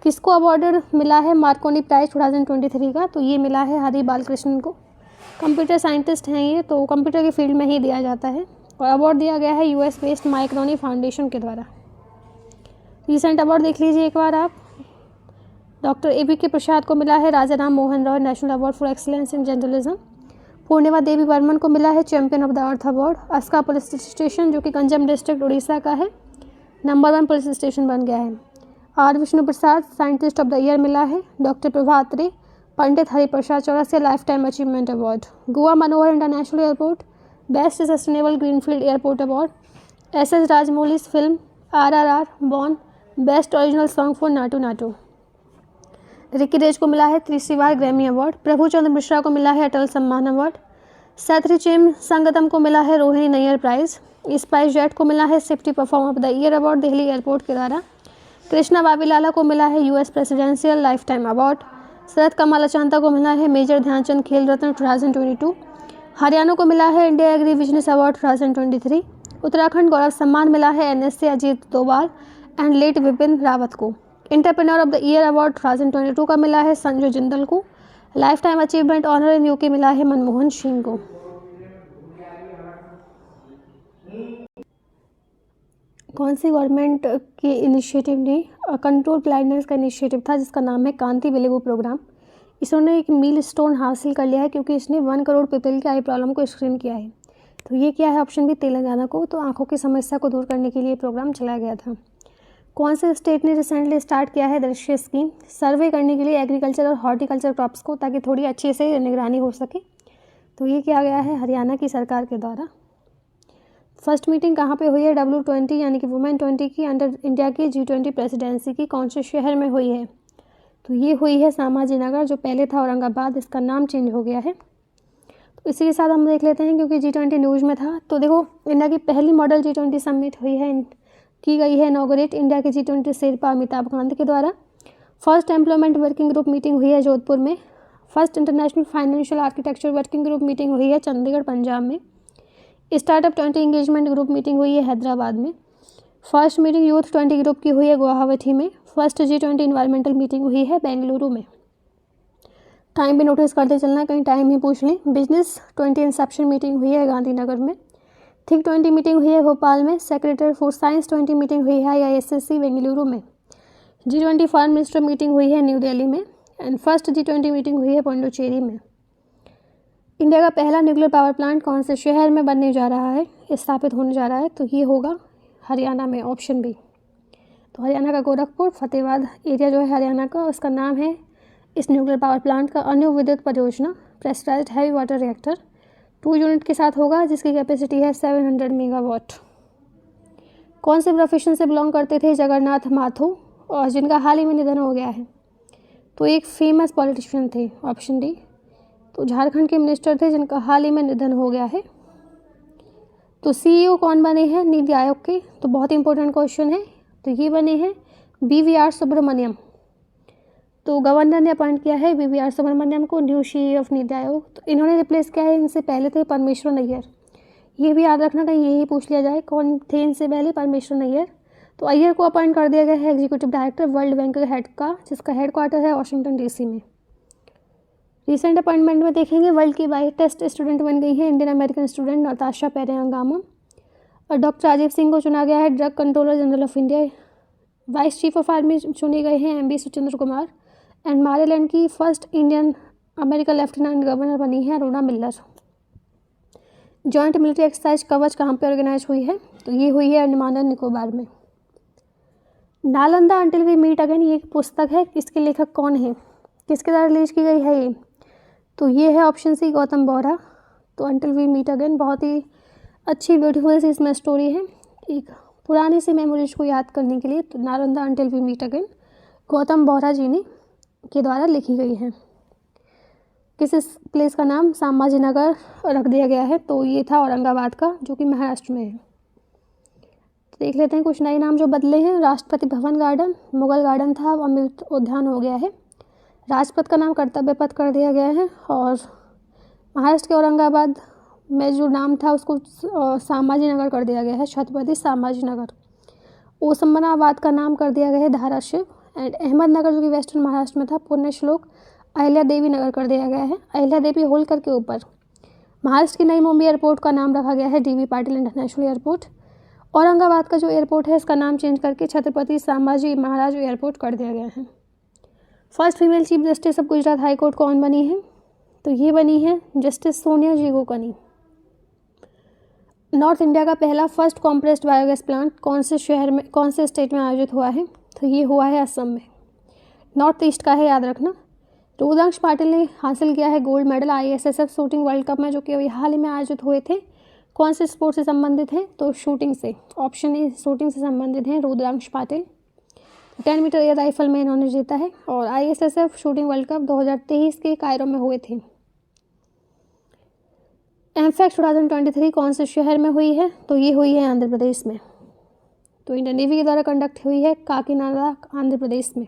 किसको अवार्ड मिला है मार्कोनी प्राइज 2023 का? तो ये मिला है हरि बालकृष्णन को। कंप्यूटर साइंटिस्ट हैं ये, तो कंप्यूटर के फील्ड में ही दिया जाता है और अवार्ड दिया गया है US बेस्ड माइक्रोनी फाउंडेशन के द्वारा। रिसेंट अवार्ड देख लीजिए एक बार आप। डॉक्टर ABK प्रसाद को मिला है Raja Ram Mohan Roy national award for excellence in journalism. Purnima Devi Barman को मिला है champion of the earth award. Aska police station जो कि गंजम डिस्ट्रिक्ट उड़ीसा का है, नंबर 1 पुलिस स्टेशन बन गया है। R Vishnu Prasad scientist of the year मिला है। Doctor Prabha Atre Pandit Hariprasad Chaurasia life time achievement award. Goa Manohar international airport best sustainable greenfield airport award. SS Rajamouli's film RRR born best original song for Naatu Naatu. Ricky Kej को मिला है तीसरी बार ग्रैमी अवार्ड। प्रभु चंद्र मिश्रा को मिला है अटल सम्मान अवार्ड। सैथरिचेम संगतम को मिला है Rohini Nayyar prize. SpiceJet को मिला है safety performer of the year award Delhi airport के द्वारा। कृष्णा वावीलाला को मिला है US presidential life time award. Sharath Kamal Achanta को मिला है मेजर ध्यानचंद खेल रत्न 2022। हरियाणा को मिला है India agri business award 2023। Uttarakhand Gaurav Samman मिला है NSC Ajit Doval and late Bipin Rawat को। Entrepreneur of the year award 2022 का मिला है संजय जिंदल को। Life time achievement honour in UK मिला है मनमोहन सिंह को। कौन सी गवर्नमेंट के इनिशिएटिव ने कंट्रोल ब्लाइंडनेस का इनिशिएटिव था जिसका नाम है कांति वेलेगू प्रोग्राम। इसने एक मील स्टोन हासिल कर लिया है क्योंकि इसने 1 करोड़ पीपल के आई प्रॉब्लम को स्क्रीन किया है। तो ये क्या है ऑप्शन बी तेलंगाना को। तो आंखों की समस्या को दूर करने के लिए प्रोग्राम चलाया गया था। कौन से स्टेट ने रिसेंटली स्टार्ट किया है दृश्य स्कीम सर्वे करने के लिए एग्रीकल्चर और हॉर्टिकल्चर क्रॉप्स को, ताकि थोड़ी अच्छे से निगरानी हो सके? तो ये किया गया है हरियाणा की सरकार के द्वारा। फर्स्ट मीटिंग कहाँ पे हुई है W20 यानी कि वुमेन 20 की अंडर इंडिया की G20 प्रेसिडेंसी की कौन से शहर में हुई है? तो ये हुई है सामाजी नगर, जो पहले था औरंगाबाद, इसका नाम चेंज हो गया है। तो इसी के साथ हम देख लेते हैं क्योंकि G20 न्यूज़ में था। तो देखो इंडिया की पहली मॉडल G20 समिट हुई है, की गई है इनॉग्रेट इंडिया के G20 शेरपा अमिताभ कांत के द्वारा। First employment working group meeting हुई है जोधपुर में। First international financial architecture working group meeting हुई है चंडीगढ़ पंजाब में। स्टार्टअप 20 इंगेजमेंट ग्रुप मीटिंग हुई है हैदराबाद में। फर्स्ट मीटिंग यूथ 20 ग्रुप की हुई है गुवाहाटी में। फर्स्ट G20 इन्वायरमेंटल मीटिंग हुई है बेंगलुरु में। टाइम भी नोटिस करते चलना, कहीं टाइम ही पूछ लें। बिजनेस 20 इंसेप्शन मीटिंग हुई है गांधीनगर में। थिंक 20 मीटिंग हुई है भोपाल में। सेक्रेटरी फॉर साइंस 20 मीटिंग हुई है IISSC बेंगलुरु में। G20 फॉरेन मिनिस्टर मीटिंग हुई है न्यू दिल्ली में। एंड फर्स्ट G20 मीटिंग हुई है पौंडुचेरी में। इंडिया का पहला न्यूक्लियर पावर प्लांट कौन से शहर में बनने जा रहा है, स्थापित होने जा रहा है? तो ये होगा हरियाणा में, ऑप्शन बी। तो हरियाणा का गोरखपुर फतेहाबाद एरिया जो है हरियाणा का, उसका नाम है इस न्यूक्लियर पावर प्लांट का अणु विद्युत परियोजना pressurised heavy water reactor 2 unit के साथ होगा, जिसकी कैपेसिटी है 700 मेगावाट। कौन से प्रोफेशन से बिलोंग करते थे जगन्नाथ माथुर और जिनका हाल ही में निधन हो गया है? तो एक फेमस पॉलिटिशियन थे, ऑप्शन डी। तो झारखंड के मिनिस्टर थे जिनका हाल ही में निधन हो गया है। तो CEO कौन बने हैं नीति आयोग के? तो बहुत इंपॉर्टेंट क्वेश्चन है। तो ये बने हैं BVR सुब्रमण्यम। तो गवर्नर ने अपॉइंट किया है वीवीआर सुब्रमण्यम को new CEO of NITI Aayog. तो इन्होंने रिप्लेस किया है, इनसे पहले थे परमेश्वर अय्यर। ये भी याद रखना, कहीं यही पूछ लिया जाए कौन थे इनसे पहले, परमेश्वर अय्यर। तो अय्यर को अपॉइंट कर दिया गया है एग्जीक्यूटिव डायरेक्टर वर्ल्ड बैंक के हेड का, जिसका हेड क्वार्टर है वाशिंगटन DC में। रिसेंट अपॉइंटमेंट में देखेंगे वर्ल्ड की ब्राइटेस्ट स्टूडेंट बन गई है Indian American student Natasha Perianayagam. और डॉक्टर राजीव सिंह को चुना गया है drug controller general of India. Vice chief of army चुने गए हैं MB Suchindra Kumar. And Maryland की first Indian American lieutenant governor बनी है Aruna Miller. Joint military exercise कवच कहाँ पे ऑर्गेनाइज हुई है? तो ये हुई है अंडमान एंड निकोबार में। Nalanda until we meet again, ये एक पुस्तक है, इसके लेखक कौन है, किसके द्वारा रिलीज की गई है ये? तो ये है ऑप्शन सी गौतम बोहरा। तो अंटिल वी मीट अगेन बहुत ही अच्छी ब्यूटीफुल सी इसमें स्टोरी है, एक पुरानी सी मेमोरीज को याद करने के लिए। तो Nalanda until we meet again Gautam Bohra ji ने के द्वारा लिखी गई है। किस प्लेस का नाम संभाजी नगर रख दिया गया है? तो ये था औरंगाबाद का, जो कि महाराष्ट्र में है। तो देख लेते हैं कुछ नए नाम जो बदले हैं। राष्ट्रपति भवन गार्डन मुगल गार्डन था, अब अमृत उद्यान हो गया है। राजपथ का नाम कर्तव्य पथ कर दिया गया है। और महाराष्ट्र के औरंगाबाद में जो नाम था उसको संभाजी नगर कर दिया गया है, छत्रपति संभाजी नगर। ओस्मानाबाद का नाम कर दिया गया है धाराशिव। एंड अहमदनगर जो कि वेस्टर्न महाराष्ट्र में था, पुण्यश्लोक अहिल्या देवी नगर कर दिया गया है, अहिल्या देवी होलकर के ऊपर। महाराष्ट्र की नई मुंबई एयरपोर्ट का नाम रखा गया है DB Patil international airport. Aurangabad का जो एयरपोर्ट है इसका नाम चेंज करके छत्रपति संभाजी महाराज एयरपोर्ट कर दिया गया है। First female chief justice of Gujarat high court कौन बनी है? तो ये बनी है जस्टिस सोनिया जी गोकनी। नॉर्थ इंडिया का पहला फर्स्ट कॉम्प्रेस्ड बायोगैस प्लांट कौन से शहर में, कौन से स्टेट में आयोजित हुआ है? तो ये हुआ है असम में। नॉर्थ ईस्ट का है, याद रखना। रुद्रांश पाटिल ने हासिल किया है gold medal ISSF shooting world cup में, जो कि अभी हाल ही में आयोजित हुए थे। कौन से स्पोर्ट से संबंधित है? तो शूटिंग से, ऑप्शन ए शूटिंग से संबंधित है Rudransh Patil. 10 metre air rifle में इन्होंने जीता है। और ISSF शूटिंग वर्ल्ड कप 2023 के कायरो में हुए थे। एमफैक्ट 2023 कौन से शहर में हुई है? तो ये हुई है आंध्र प्रदेश में। तो इंडियन नेवी के द्वारा कंडक्ट हुई है काकीनाडा आंध्र प्रदेश में।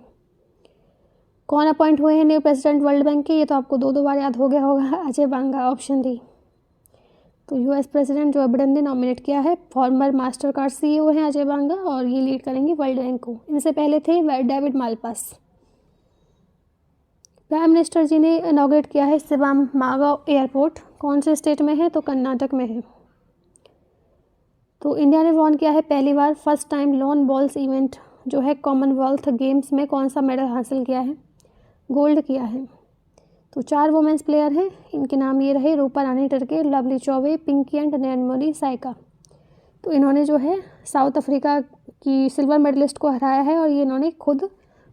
कौन अपॉइंट हुए हैं न्यू प्रेसिडेंट वर्ल्ड बैंक के? ये तो आपको दो बार याद हो गया होगा, अजय बांगा, ऑप्शन डी। तो US प्रेसिडेंट जो बिडेन ने नॉमिनेट किया है। फॉर्मर मास्टर कार्ड CEO हैं अजय बांगा, और ये लीड करेंगे वर्ल्ड बैंक को। इनसे पहले थे डेविड मालपास। प्राइम मिनिस्टर जी ने इनॉग्रेट किया है शिवामागा एयरपोर्ट, कौन से स्टेट में है? तो कर्नाटक में है। तो इंडिया ने वॉन किया है पहली बार first time lawn balls event जो है कॉमनवेल्थ गेम्स में, कौन सा मेडल हासिल किया है? गोल्ड किया है। तो 4 वुमेन्स प्लेयर हैं, इनके नाम ये रहे रूपा रानी टर्के, लवली चौबे, पिंकी एंड नैनमोनी साइका। तो इन्होंने जो है साउथ अफ्रीका की सिल्वर मेडलिस्ट को हराया है, और ये इन्होंने खुद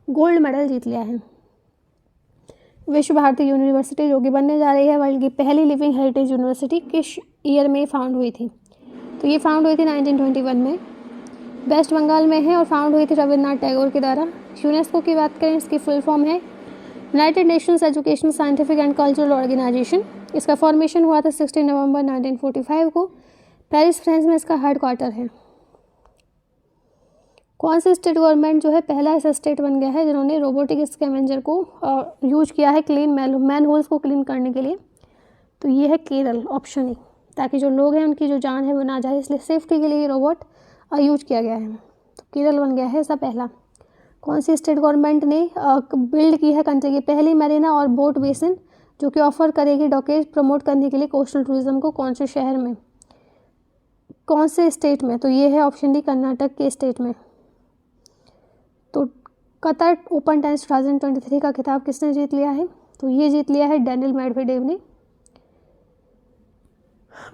गोल्ड मेडल जीत लिया है। विश्व भारती यूनिवर्सिटी जो कि बनने जा रही है वर्ल्ड की पहली लिविंग हेरिटेज यूनिवर्सिटी, किस ईयर में फाउंड हुई थी? तो ये फाउंड हुई थी 1921 में, वेस्ट बंगाल में है, और फाउंड हुई थी रविन्द्रनाथ टैगोर के द्वारा। यूनेस्को की बात करें, इसकी फुल फॉर्म है United Nations Educational Scientific and Cultural Organisation. इसका फॉर्मेशन हुआ था 16 नवंबर 1945 को। पेरिस फ्रांस में इसका हेड क्वार्टर है। कौन से स्टेट गवर्नमेंट जो है पहला ऐसा स्टेट बन गया है जिन्होंने रोबोटिक स्कैवेंजर को यूज किया है क्लीन मैन होल्स को क्लीन करने के लिए? तो ये है केरल, ऑप्शन ए, ताकि जो लोग हैं उनकी जो जान है वो ना जाए, इसलिए सेफ्टी के लिए ये रोबोट यूज किया गया है। तो केरल बन गया है इसका पहला। कौन सी स्टेट गवर्नमेंट ने बिल्ड की है कंट्री की पहली मरीना और बोट बेसिन जो कि ऑफर करेगी डॉकेज प्रमोट करने के लिए कोस्टल टूरिज्म को? कौन से शहर में, कौन से स्टेट में? तो ये है ऑप्शन डी, कर्नाटक के स्टेट में। तो कतर ओपन टेनिस 2023 का खिताब किसने जीत लिया है? तो ये जीत लिया है डेनियल मेडवेडेव ने।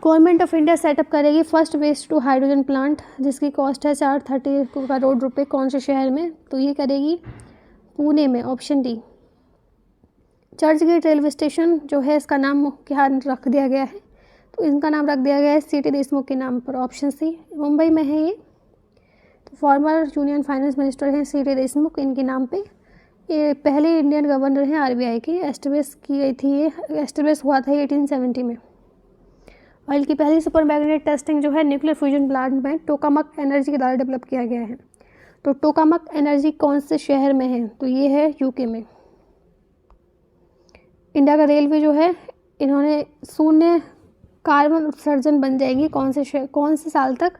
गवर्नमेंट ऑफ इंडिया सेटअप करेगी first waste to hydrogen plant जिसकी कॉस्ट है 430 करोड़ रुपए, कौन से शहर में? तो ये करेगी पुणे में, option D. Churchgate railway station जो है इसका नाम क्या रख दिया गया है? तो इनका नाम रख दिया गया है CT देशमुख के नाम पर, ऑप्शन सी। मुंबई में है ये। तो फॉर्मर यूनियन फाइनेंस मिनिस्टर हैं CT देशमुख, इनके नाम पे ये पहले इंडियन गवर्नर हैं RBI की। एस्टेब्लिश की गई थी, ये एस्टेब्लिश हुआ था 1870 में। वर्ल्ड की पहली सुपर मैग्नेट टेस्टिंग जो है न्यूक्लियर फ्यूजन प्लांट में टोकामक एनर्जी के द्वारा डेवलप किया गया है। तो टोकामक एनर्जी कौन से शहर में है? तो ये है UK में। इंडिया का रेलवे जो है, इन्होंने शून्य कार्बन उत्सर्जन बन जाएगी कौन से साल तक,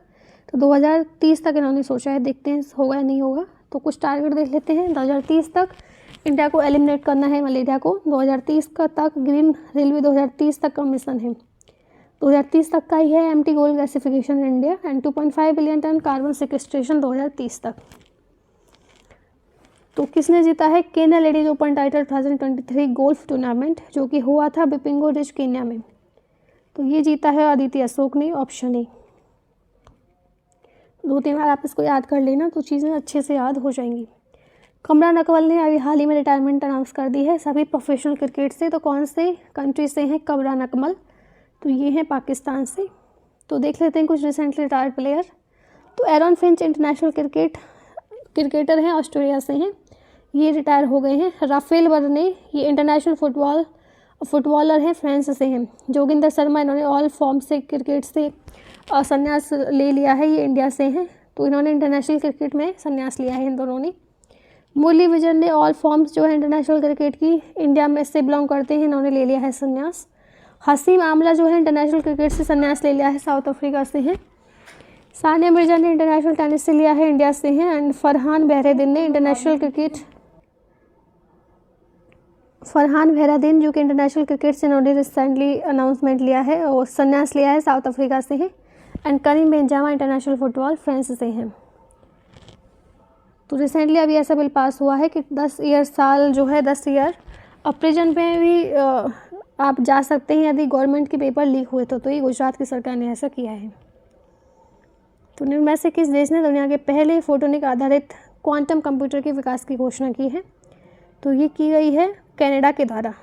तो 2030 तक इन्होंने सोचा है। देखते हैं होगा या नहीं होगा। तो कुछ टारगेट देख लेते हैं। 2030 तक इंडिया को एलिमिनेट करना है मलेरिया को। 2030 का तक ग्रीन रेलवे 2030 तक का मिशन है। 2030 तक का ही है MT coal gasification in India and 2.5 billion tonne carbon sequestration 2030 तक। तो किसने जीता है? Kenya Ladies Open title 2023 golf tournament, जो कि हुआ था बिपिंगो रिज केन्या में। तो ये जीता है अदिति अशोक ने, ऑप्शन ए। 2-3 बार आप इसको याद कर लेना तो चीज़ें अच्छे से याद हो जाएंगी। कमरान अकमल ने अभी हाल ही में रिटायरमेंट अनाउंस कर दी है सभी प्रोफेशनल क्रिकेट से। तो कौन से कंट्री से हैं कमरान अकमल? तो ये हैं पाकिस्तान से। तो देख लेते हैं कुछ रिसेंटली रिटायर्ड प्लेयर। तो एरन फिंच इंटरनेशनल क्रिकेटर हैं, ऑस्ट्रेलिया से हैं, ये रिटायर हो गए हैं। राफेल बर्ने, ये इंटरनेशनल फुटबॉलर हैं, फ्रांस से हैं। जोगिंदर शर्मा, इन्होंने ऑल फॉर्म से क्रिकेट से संन्यास ले लिया है, ये इंडिया से हैं। तो इन्होंने इंटरनेशनल क्रिकेट में संन्यास लिया है इन दोनों ने। मुरली विजय ने ऑल फॉर्म्स जो है इंटरनेशनल क्रिकेट की इंडिया में से बिलोंग करते हैं, इन्होंने ले लिया है संन्यास। हसीम आमला जो है इंटरनेशनल क्रिकेट से संन्यास ले लिया है, साउथ अफ्रीका से हैं। सानिया मिर्जा ने इंटरनेशनल टेनिस से लिया है, इंडिया से हैं। एंड फरहान बहरादीन ने जो कि इंटरनेशनल क्रिकेट से इन्होंने रिसेंटली अनाउंसमेंट लिया है और संन्यास लिया है, साउथ अफ्रीका से हैं। And Karim Benzema international football France से हैं। तो रिसेंटली अभी ऐसा बिल पास हुआ है कि 10 ईयर अब प्रिजन में भी आप जा सकते हैं यदि गवर्नमेंट के पेपर लीक हुए तो ये गुजरात की सरकार ने ऐसा किया है। तो इनमें से किस देश ने दुनिया के पहले फोटोनिक आधारित क्वांटम कंप्यूटर के विकास की घोषणा की है? तो ये की गई है कनाडा के द्वारा।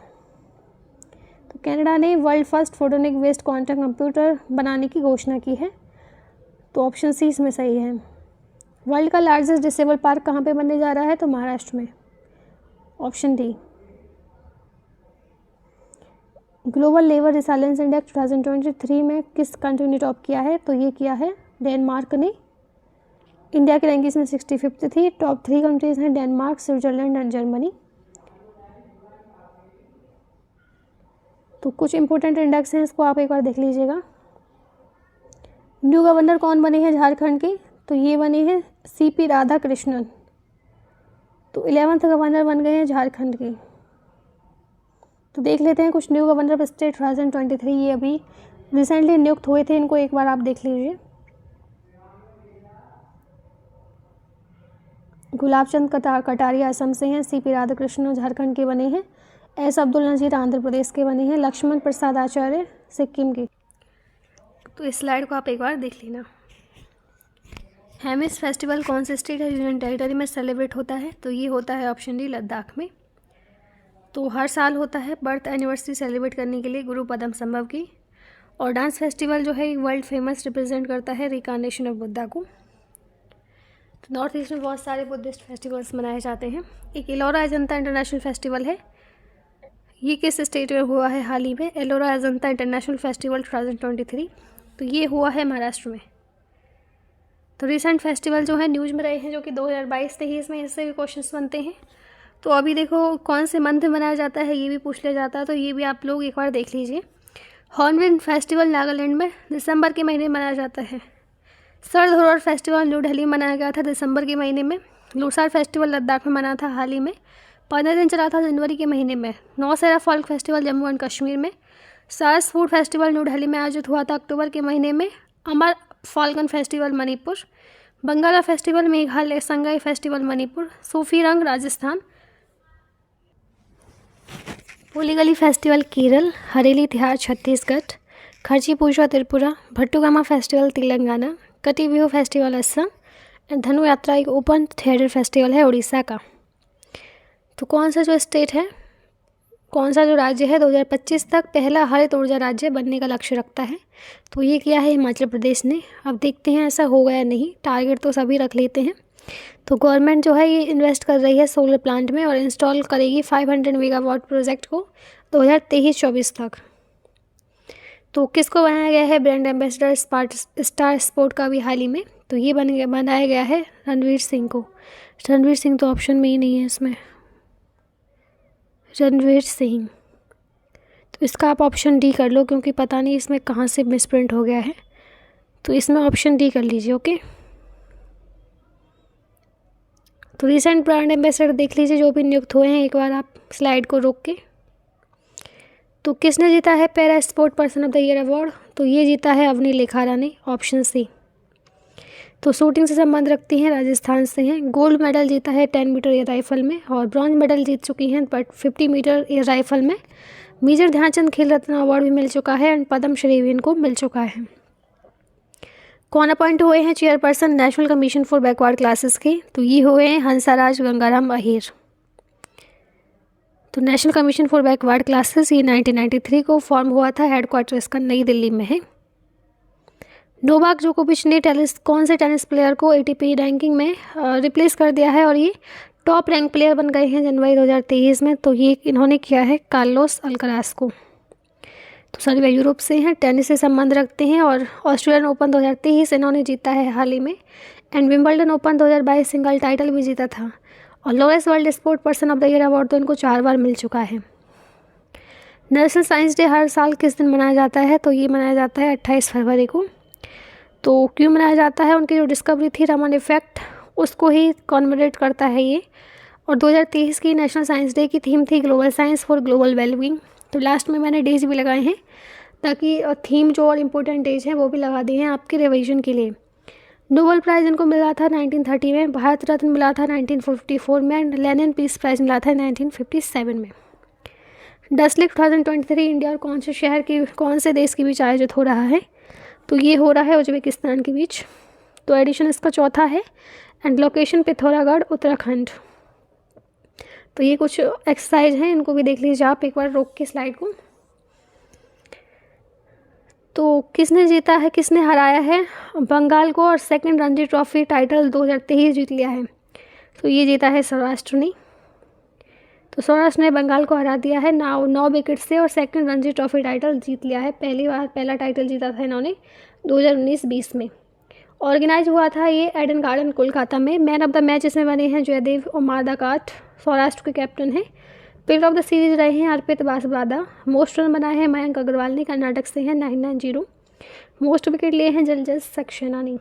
तो कनाडा ने world first photonic based quantum computer बनाने की घोषणा की है। तो ऑप्शन सी इसमें सही है। वर्ल्ड का लार्जेस्ट डिसेबल पार्क कहाँ पे बनने जा रहा है? तो महाराष्ट्र में, option D. Global labour resilience index 2023 में किस कंट्री ने टॉप किया है? तो ये किया है डेनमार्क ने। इंडिया की रैंकिंग में 65th थी। टॉप 3 कंट्रीज हैं डेनमार्क, स्विट्जरलैंड एंड जर्मनी। तो कुछ इंपॉर्टेंट इंडेक्स हैं, इसको आप एक बार देख लीजिएगा। न्यू गवर्नर कौन बने हैं झारखंड के? तो ये बने हैं सीपी राधाकृष्णन। तो 11th गवर्नर बन गए हैं झारखंड के। तो देख लेते हैं कुछ न्यू गवर्नर ऑफ स्टेट 2023, ये अभी रिसेंटली नियुक्त हुए थे, इनको एक बार आप देख लीजिए। गुलाब चंद कटारिया असम से हैं। सीपी राधाकृष्णन झारखंड के बने हैं। एस अब्दुल नज़ीर आंध्र प्रदेश के बने हैं। लक्ष्मण प्रसाद आचार्य सिक्किम के। तो इस स्लाइड को आप एक बार देख लेना। हेमिस फेस्टिवल कौन से स्टेट है यूनियन टेरिटरी में सेलिब्रेट होता है? तो ये होता है ऑप्शन डी लद्दाख में। तो हर साल होता है बर्थ एनिवर्सरी सेलिब्रेट करने के लिए गुरु पदम संभव की। और डांस फेस्टिवल जो है वर्ल्ड फेमस रिप्रेजेंट करता है रिकार्नेशन ऑफ बुद्धा को। तो नॉर्थ ईस्ट में बहुत सारे बुद्धिस्ट फेस्टिवल्स मनाए जाते हैं। एक एलोरा अजंता इंटरनेशनल फेस्टिवल है, ये किस स्टेट में हुआ है हाल ही में? Ellora Ajanta international festival 2023। तो ये हुआ है महाराष्ट्र में। तो रिसेंट फेस्टिवल जो है न्यूज़ में रहे हैं, जो कि 2022-23 में इससे भी क्वेश्चंस बनते हैं। तो अभी देखो कौन से मंथ में मनाया जाता है ये भी पूछ लिया जाता है, तो ये भी आप लोग एक बार देख लीजिए। हॉर्नबिल फेस्टिवल नागालैंड में दिसंबर के महीने में मनाया जाता है। सर धरोहर फेस्टिवल न्यू दिल्ली में मनाया गया था दिसंबर के महीने में। लोसार फेस्टिवल लद्दाख में मना था हाल ही में, 15 दिन चला था जनवरी के महीने में। Nowshera folk festival Jammu and Kashmir में। Saras food festival new Delhi में आयोजित हुआ था अक्टूबर के महीने में। Amur falcon festival Manipur. Wangala festival Meghalaya. Sangai festival Manipur. Sufi Rang Rajasthan. Puligali festival Kerala. Hareli Tihar Chhattisgarh. Kharchi Puja Tripura. Bathukamma festival Telangana. Kati Bihu festival Assam. And धनु यात्रा एक ओपन थिएटर फेस्टिवल है उड़ीसा का। तो कौन सा जो स्टेट है, कौन सा जो राज्य है 2025 तक पहला हरित ऊर्जा राज्य बनने का लक्ष्य रखता है? तो ये किया है हिमाचल प्रदेश ने। अब देखते हैं ऐसा होगा या नहीं, टारगेट तो सभी रख लेते हैं। तो गवर्नमेंट जो है ये इन्वेस्ट कर रही है सोलर प्लांट में और इंस्टॉल करेगी 500 मेगावाट प्रोजेक्ट को 2023-24 तक। तो किसको बनाया गया है ब्रांड एम्बेसडर स्टार स्पोर्ट का भी हाल ही में? तो ये बनाया गया है रणवीर सिंह को। रणवीर सिंह तो ऑप्शन में ही नहीं है इसमें। रणवीर सिंह तो इसका आप ऑप्शन डी कर लो, क्योंकि पता नहीं इसमें कहाँ से मिसप्रिंट हो गया है, तो इसमें ऑप्शन डी कर लीजिए। ओके, तो रिसेंट ब्रांड एम्बेसडर देख लीजिए जो भी नियुक्त हुए हैं, एक बार आप स्लाइड को रोक के। तो किसने जीता है para sport person of the year award? तो ये जीता है अवनी लेखारा ने, ऑप्शन सी। तो शूटिंग से संबंध रखती हैं, राजस्थान से हैं। गोल्ड मेडल जीता है 10 मीटर एयर राइफल में, और ब्रॉन्ज मेडल जीत चुकी हैं बट 50 मीटर एयर राइफल में। मेजर ध्यानचंद खेल रत्न अवार्ड भी मिल चुका है एंड पद्म श्री भी इनको मिल चुका है। कौन अपॉइंट हुए हैं chairperson national commission for backward classes के? तो ये हुए हैं हंसाराज गंगाराम अहीर। तो national commission for backward classes ये 1993 को फॉर्म हुआ था, हेडक्वार्टर इसका नई दिल्ली में है। नोवाक जोकोविच ने कौन से टेनिस प्लेयर को एटीपी रैंकिंग में रिप्लेस कर दिया है और ये टॉप रैंक प्लेयर बन गए हैं जनवरी 2023 में? तो ये इन्होंने किया है कार्लोस अल्कराज को। तो सभी वे यूरोप से हैं, टेनिस से संबंध रखते हैं, और ऑस्ट्रेलियन ओपन 2023 इन्होंने जीता है हाल ही में, and Wimbledon open 2022 single title भी जीता था। और lowest world sport person of the year award तो इनको 4 बार मिल चुका है। नेशनल साइंस डे हर साल किस दिन मनाया जाता है? तो ये मनाया जाता है 28 फरवरी को। तो क्यों मनाया जाता है? उनकी जो डिस्कवरी थी रमन इफेक्ट, उसको ही कॉन्मेमोरेट करता है ये। और 2023 की नेशनल साइंस डे की थीम थी global science for global wellbeing. तो लास्ट में मैंने डेज भी लगाए हैं ताकि थीम जो और इम्पोर्टेंट डेज हैं वो भी लगा दिए हैं आपके रिवीजन के लिए। नोबेल प्राइज़ इनको मिला था 1930 में, भारत रत्न मिला था 1954 में, एंड लेनिन पीस प्राइज़ मिला था 1957 में। डस्लिक 2023 इंडिया और कौन से देश के बीच आयोजित हो रहा है? तो ये हो रहा है उज्बेकिस्तान के बीच। तो एडिशन इसका चौथा है, एंड लोकेशन पिथौरागढ़ उत्तराखंड। तो ये कुछ एक्सरसाइज हैं, इनको भी देख लीजिए आप एक बार रोक के स्लाइड को। तो किसने जीता है, किसने हराया है बंगाल को और सेकंड रणजी ट्रॉफी टाइटल 2023 जीत लिया है? तो ये जीता है सौराष्ट्र ने। तो सौराष्ट्र ने बंगाल को हरा दिया है 9 विकेट से और सेकंड रणजी ट्रॉफी टाइटल जीत लिया है। पहला टाइटल जीता था इन्होंने 2019-20 में। ऑर्गेनाइज हुआ था ये एडन गार्डन कोलकाता में। मैन ऑफ द मैच इसमें बने हैं जयदेव उमारदाकाठ, सौराष्ट्र के कैप्टन हैं। प्लेयर ऑफ द सीरीज रहे हैं अर्पित बासवादा। मोस्ट रन बनाए हैं मयंक अग्रवाल ने, कर्नाटक से हैं 990। मोस्ट विकेट लिए हैं जलजस सक्सेना ने।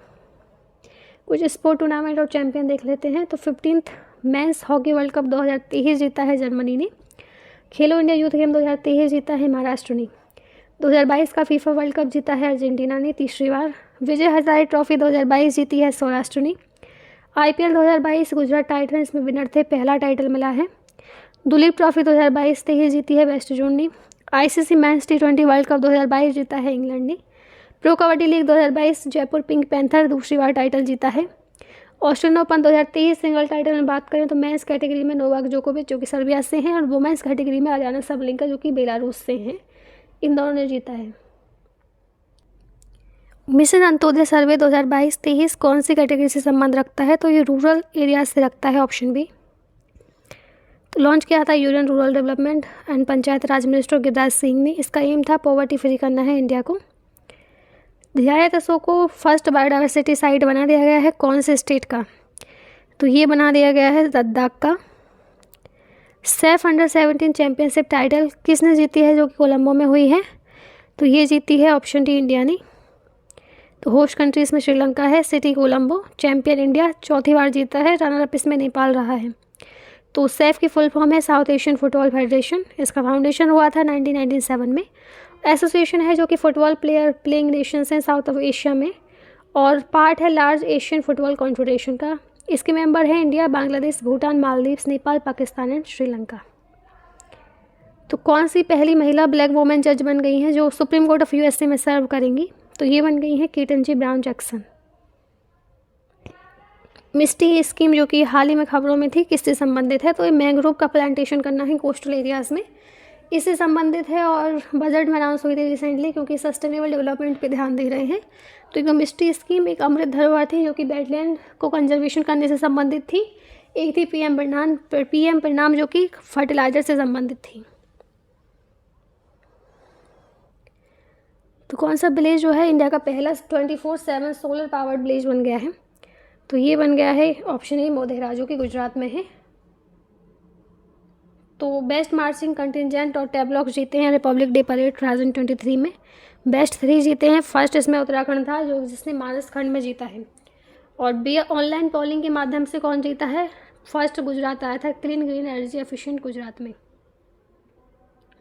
कुछ स्पोर्ट टूर्नामेंट और चैंपियन देख लेते हैं। तो 15th men's hockey world cup 2023 जीता है जर्मनी ने। खेलो इंडिया यूथ गेम 2023 जीता है महाराष्ट्र ने। 2022 का फीफा वर्ल्ड कप जीता है अर्जेंटीना ने तीसरी बार। विजय हजारे ट्रॉफी 2022 जीती है सौराष्ट्र ने। IPL 2022 गुजरात टाइटंस में विनर थे, पहला टाइटल मिला है। दुलीप ट्रॉफी 2022-23 जीती है वेस्ट जोन ने। ICC men's T20 world cup 2022 जीता है इंग्लैंड ने। Pro kabaddi league 2022 Jaipur Pink Panther दूसरी बार टाइटल जीता है। ऑस्ट्रेलियन ओपन 2023 सिंगल टाइटल में बात करें तो मेंस कैटेगरी में नोवाक जोकोविच जो कि सर्बिया से हैं, और वुमेंस कैटेगरी में अरियाना सबलेंका जो कि बेलारूस से हैं, इन दोनों ने जीता है। मिशन अंत्योदय सर्वे 2022-23 कौन सी कैटेगरी से संबंध रखता है? तो ये रूरल एरिया से रखता है, ऑप्शन बी। तो लॉन्च किया था union rural development and panchayat Raj minister Giriraj Singh ने। इसका एम था पॉवर्टी फ्री करना है इंडिया को। धियायतसो को फर्स्ट बायोडाइवर्सिटी साइट बना दिया गया है कौन से स्टेट का? तो ये बना दिया गया है लद्दाख का। सेफ अंडर-17 चैंपियनशिप टाइटल किसने जीती है जो कि कोलंबो में हुई है? तो ये जीती है ऑप्शन डी इंडिया ने। तो होस्ट कंट्रीज में श्रीलंका है, सिटी कोलंबो। चैंपियन इंडिया चौथी बार जीता है, रनर अप इसमें नेपाल रहा है। तो सेफ की फुल फॉर्म है साउथ एशियन फुटबॉल फेडरेशन। इसका फाउंडेशन हुआ था 1997 में। एसोसिएशन है जो कि फुटबॉल प्लेइंग नेशंस हैं साउथ ऑफ एशिया में, और पार्ट है लार्ज एशियन फुटबॉल कॉन्फेडरेशन का। इसके मेंबर हैं इंडिया, बांग्लादेश, भूटान, मालदीव्स, नेपाल, पाकिस्तान एंड श्रीलंका। तो कौन सी पहली महिला ब्लैक वुमेन जज बन गई हैं जो सुप्रीम कोर्ट ऑफ USA में सर्व करेंगी? तो ये बन गई हैं केटनजी ब्राउन जैक्सन। मिस्टी स्कीम जो कि हाल ही में खबरों में थी किससे संबंधित है? तो ये मैंग्रोव का प्लांटेशन करना है कोस्टल एरियाज़ में, इससे संबंधित है, और बजट में अनाउंस हुई थी रिसेंटली क्योंकि सस्टेनेबल डेवलपमेंट पे ध्यान दे रहे हैं। तो एक मिस्टी स्कीम एक अमृत धरोहर थी जो कि वेटलैंड को कंजर्वेशन करने से संबंधित थी। एक थी PM परिणाम जो कि फर्टिलाइजर से संबंधित थी। तो कौन सा विलेज जो है इंडिया का पहला 24/7 सोलर पावर्ड विलेज बन गया है? तो ये बन गया है ऑप्शन ए मोढेरा जो कि गुजरात में है। तो बेस्ट मार्चिंग कंटिजेंट और टैबलॉक्स जीते हैं रिपब्लिक डे परेड 2023 में। बेस्ट 3 जीते हैं। फर्स्ट इसमें उत्तराखंड था जिसने मानस खंड में जीता है। और बी ऑनलाइन पोलिंग के माध्यम से कौन जीता है? फर्स्ट गुजरात आया था, clean green energy efficient Gujarat में।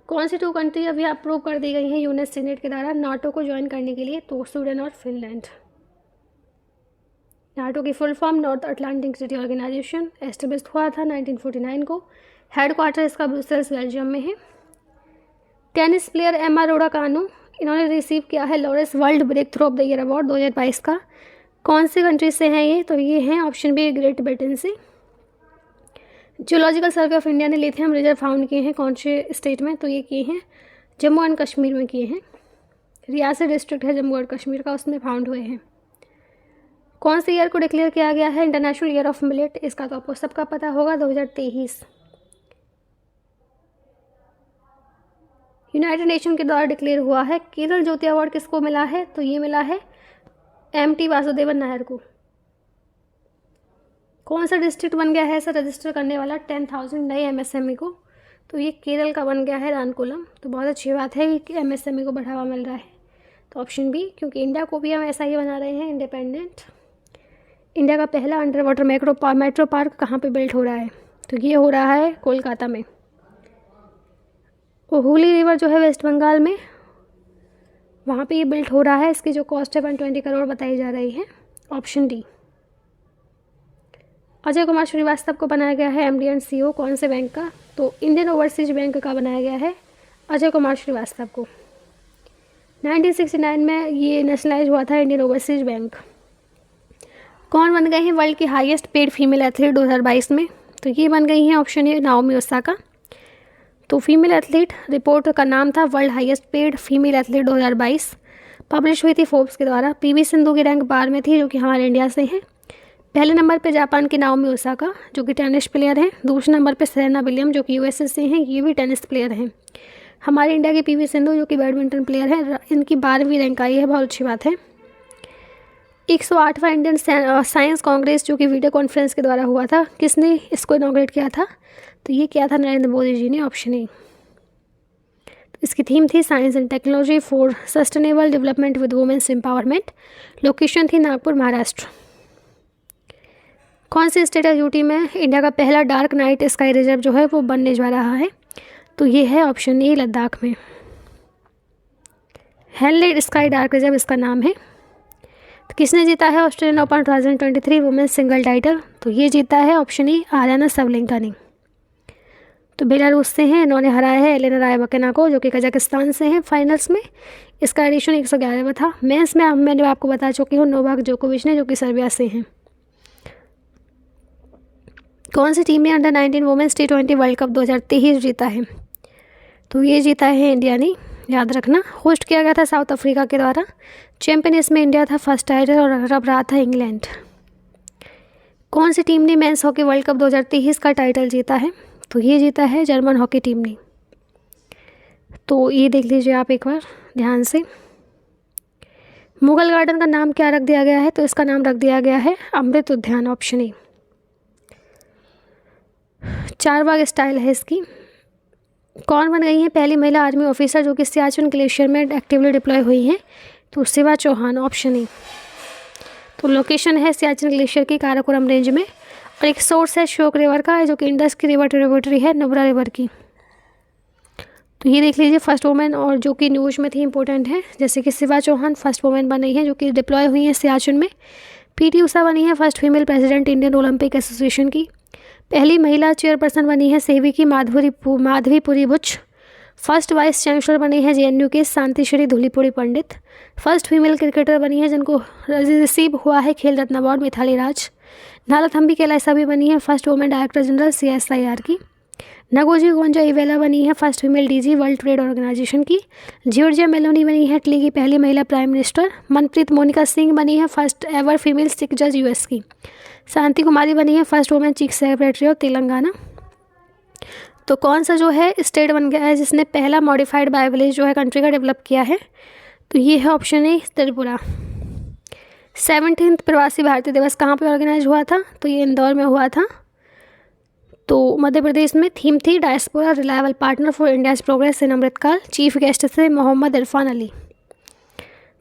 कौन सी 2 कंट्री अभी अप्रूव कर दी गई हैं यूएस सीनेट के द्वारा नाटो को ज्वाइन करने के लिए? तो स्वीडन और फिनलैंड। नाटो की full form North Atlantic Treaty Organisation, establish हुआ था 1949 को। हेडक्वार्टर इसका ब्रुसेल्स बेल्जियम में है। टेनिस प्लेयर एमा राडुकानु, इन्होंने रिसीव किया है Laureus World Breakthrough of the year award 2022 का। कौन सी कंट्री से हैं ये? तो ये हैं ऑप्शन बी ग्रेट ब्रिटेन से। जियोलॉजिकल सर्वे ऑफ इंडिया ने लिथियम रिजर्व फाउंड किए हैं कौन से स्टेट में? तो ये किए हैं जम्मू एंड कश्मीर में किए हैं। रियासत डिस्ट्रिक्ट है जम्मू एंड कश्मीर का, उसमें फाउंड हुए हैं। कौन से ईयर को डिक्लेयर किया गया है इंटरनेशनल ईयर ऑफ मिलेट? इसका तो आपको सबका पता होगा, 2023 यूनाइटेड नेशन के द्वारा डिक्लेयर हुआ है। केरल ज्योति अवार्ड किसको मिला है? तो ये मिला है MT वासुदेवन नायर को। कौन सा डिस्ट्रिक्ट बन गया है ऐसा रजिस्टर करने वाला 10,000 नए MSME को? तो ये केरल का बन गया है रानकुलम। तो बहुत अच्छी बात है कि MSME को बढ़ावा मिल रहा है। तो ऑप्शन बी, क्योंकि इंडिया को भी हम ऐसा ही बना रहे हैं इंडिपेंडेंट। इंडिया का पहला अंडर वाटर मेट्रो पार्क कहाँ पे बिल्ट हो रहा है? तो ये हो रहा है कोलकाता में। हुगली रिवर जो है वेस्ट बंगाल में, वहाँ पे ये बिल्ट हो रहा है। इसकी जो कॉस्ट है 120 करोड़ बताई जा रही है। Option D. अजय कुमार श्रीवास्तव को बनाया गया है MD एंड CEO कौन से बैंक का? तो इंडियन ओवरसीज बैंक का बनाया गया है अजय कुमार श्रीवास्तव को। 1969 में ये नेशनलाइज हुआ था इंडियन ओवरसीज बैंक। कौन बन गए हैं वर्ल्ड की हाईएस्ट पेड फीमेल एथलीट 2022 में? तो ये बन गई हैं ऑप्शन ए नाओमी ओसाका। तो फीमेल एथलीट रिपोर्ट का नाम था world highest paid female athlete 2022, publish हुई थी फोर्ब्स के द्वारा। PV सिंधु की रैंक 12 में थी जो कि हमारे इंडिया से हैं। पहले नंबर पे जापान की नाओमी ओसाका जो कि टेनिस प्लेयर हैं। दूसरे नंबर पे सेरेना विलियम जो कि USA से हैं, ये भी टेनिस प्लेयर हैं। हमारे इंडिया की PV सिंधु जो कि बैडमिंटन प्लेयर है, इनकी 12वीं रैंक आई है, बहुत अच्छी बात है। 108वां इंडियन साइंस कांग्रेस जो कि वीडियो कॉन्फ्रेंस के द्वारा हुआ था, किसने इसको इनॉग्रेट किया था? तो ये किया था नरेंद्र मोदी जी ने, ऑप्शन ए। तो इसकी थीम थी science and technology for sustainable development with women's empowerment. Location थी नागपुर महाराष्ट्र। कौन सी स्टेट है यूटी में इंडिया का पहला डार्क नाइट स्काई रिजर्व जो है वो बनने जा रहा है? तो ये है ऑप्शन ए लद्दाख में। हेनलेड स्काई डार्क रिजर्व इसका नाम है। तो किसने जीता है Australian Open 2023 women's single title? तो ये जीता है ऑप्शन ए आर्याना सबलेंका ने। तो बेलारूस से हैं, इन्होंने हराया है एलेना रायबकिना को जो कि कजाकिस्तान से हैं फाइनल्स में। इसका एडिशन 111 था। मेंस में मैंने आपको बता चुकी हूँ नोवाक जोकोविच ने जो कि सर्बिया से हैं। कौन सी टीम ने under 19 women's T20 world cup 2023 जीता है? तो ये जीता है इंडिया ने, याद रखना। होस्ट किया गया था साउथ अफ्रीका के द्वारा। चैंपियन इसमें इंडिया था फर्स्ट टाइटल और रनर अप रहा था इंग्लैंड। कौन सी टीम ने मेंस हॉकी वर्ल्ड कप 2023 का टाइटल जीता है? तो ये जीता है जर्मन हॉकी टीम ने। तो ये देख लीजिए आप एक बार ध्यान से। मुगल गार्डन का नाम क्या रख दिया गया है? तो इसका नाम रख दिया गया है अमृत उद्यान, ऑप्शन ए। 4 बाग स्टाइल है इसकी। कौन बन गई है पहली महिला आर्मी ऑफिसर जो कि सियाचिन ग्लेशियर में एक्टिवली डिप्लॉय हुई हैं? तो शिवा चौहान, ऑप्शन ए। तो लोकेशन है सियाचिन ग्लेशियर की काराकोरम रेंज में। और एक सोर्स है श्योक रिवर का जो कि इंडस की रिवर ट्रिब्यूटरी है नुब्रा रिवर की। तो ये देख लीजिए फर्स्ट वुमेन और जो कि न्यूज़ में थी इंपॉर्टेंट है, जैसे कि शिवा चौहान फर्स्ट वुमेन बनी है जो कि डिप्लॉय हुई है सियाचिन में। PT उषा बनी है first female president Indian Olympic association की। पहली महिला चेयरपर्सन बनी है सेवी की Madhabi Puri Buch. First vice chancellor बनी है JNU के शांतिश्री धुलीपुरी पंडित। फर्स्ट फीमेल क्रिकेटर बनी है जिनको रिसीव हुआ है खेल रत्न अवार्ड मिथाली राज। नाला थम्बी कैलासा भी बनी है first women director general CSIR की। नगोजी गोंजा इवेला बनी है first female DG World Trade Organisation की। जॉर्जिया मेलोनी बनी है इटली की पहली महिला प्राइम मिनिस्टर। मनप्रीत मोनिका सिंह बनी है फर्स्ट एवर फीमेल सिख जज US की। शांति कुमारी बनी है first women chief secretary of Telangana. तो कौन सा जो है स्टेट बन गया है जिसने पहला मॉडिफाइड बाय विलेज जो है कंट्री का डेवलप किया है? तो ये है ऑप्शन ए त्रिपुरा। 17th प्रवासी भारतीय दिवस कहाँ पे ऑर्गेनाइज हुआ था? तो ये इंदौर में हुआ था। तो मध्य प्रदेश में थीम थी diaspora reliable partner for India's progress in Amritkaal. Chief guest थे मोहम्मद इरफान अली।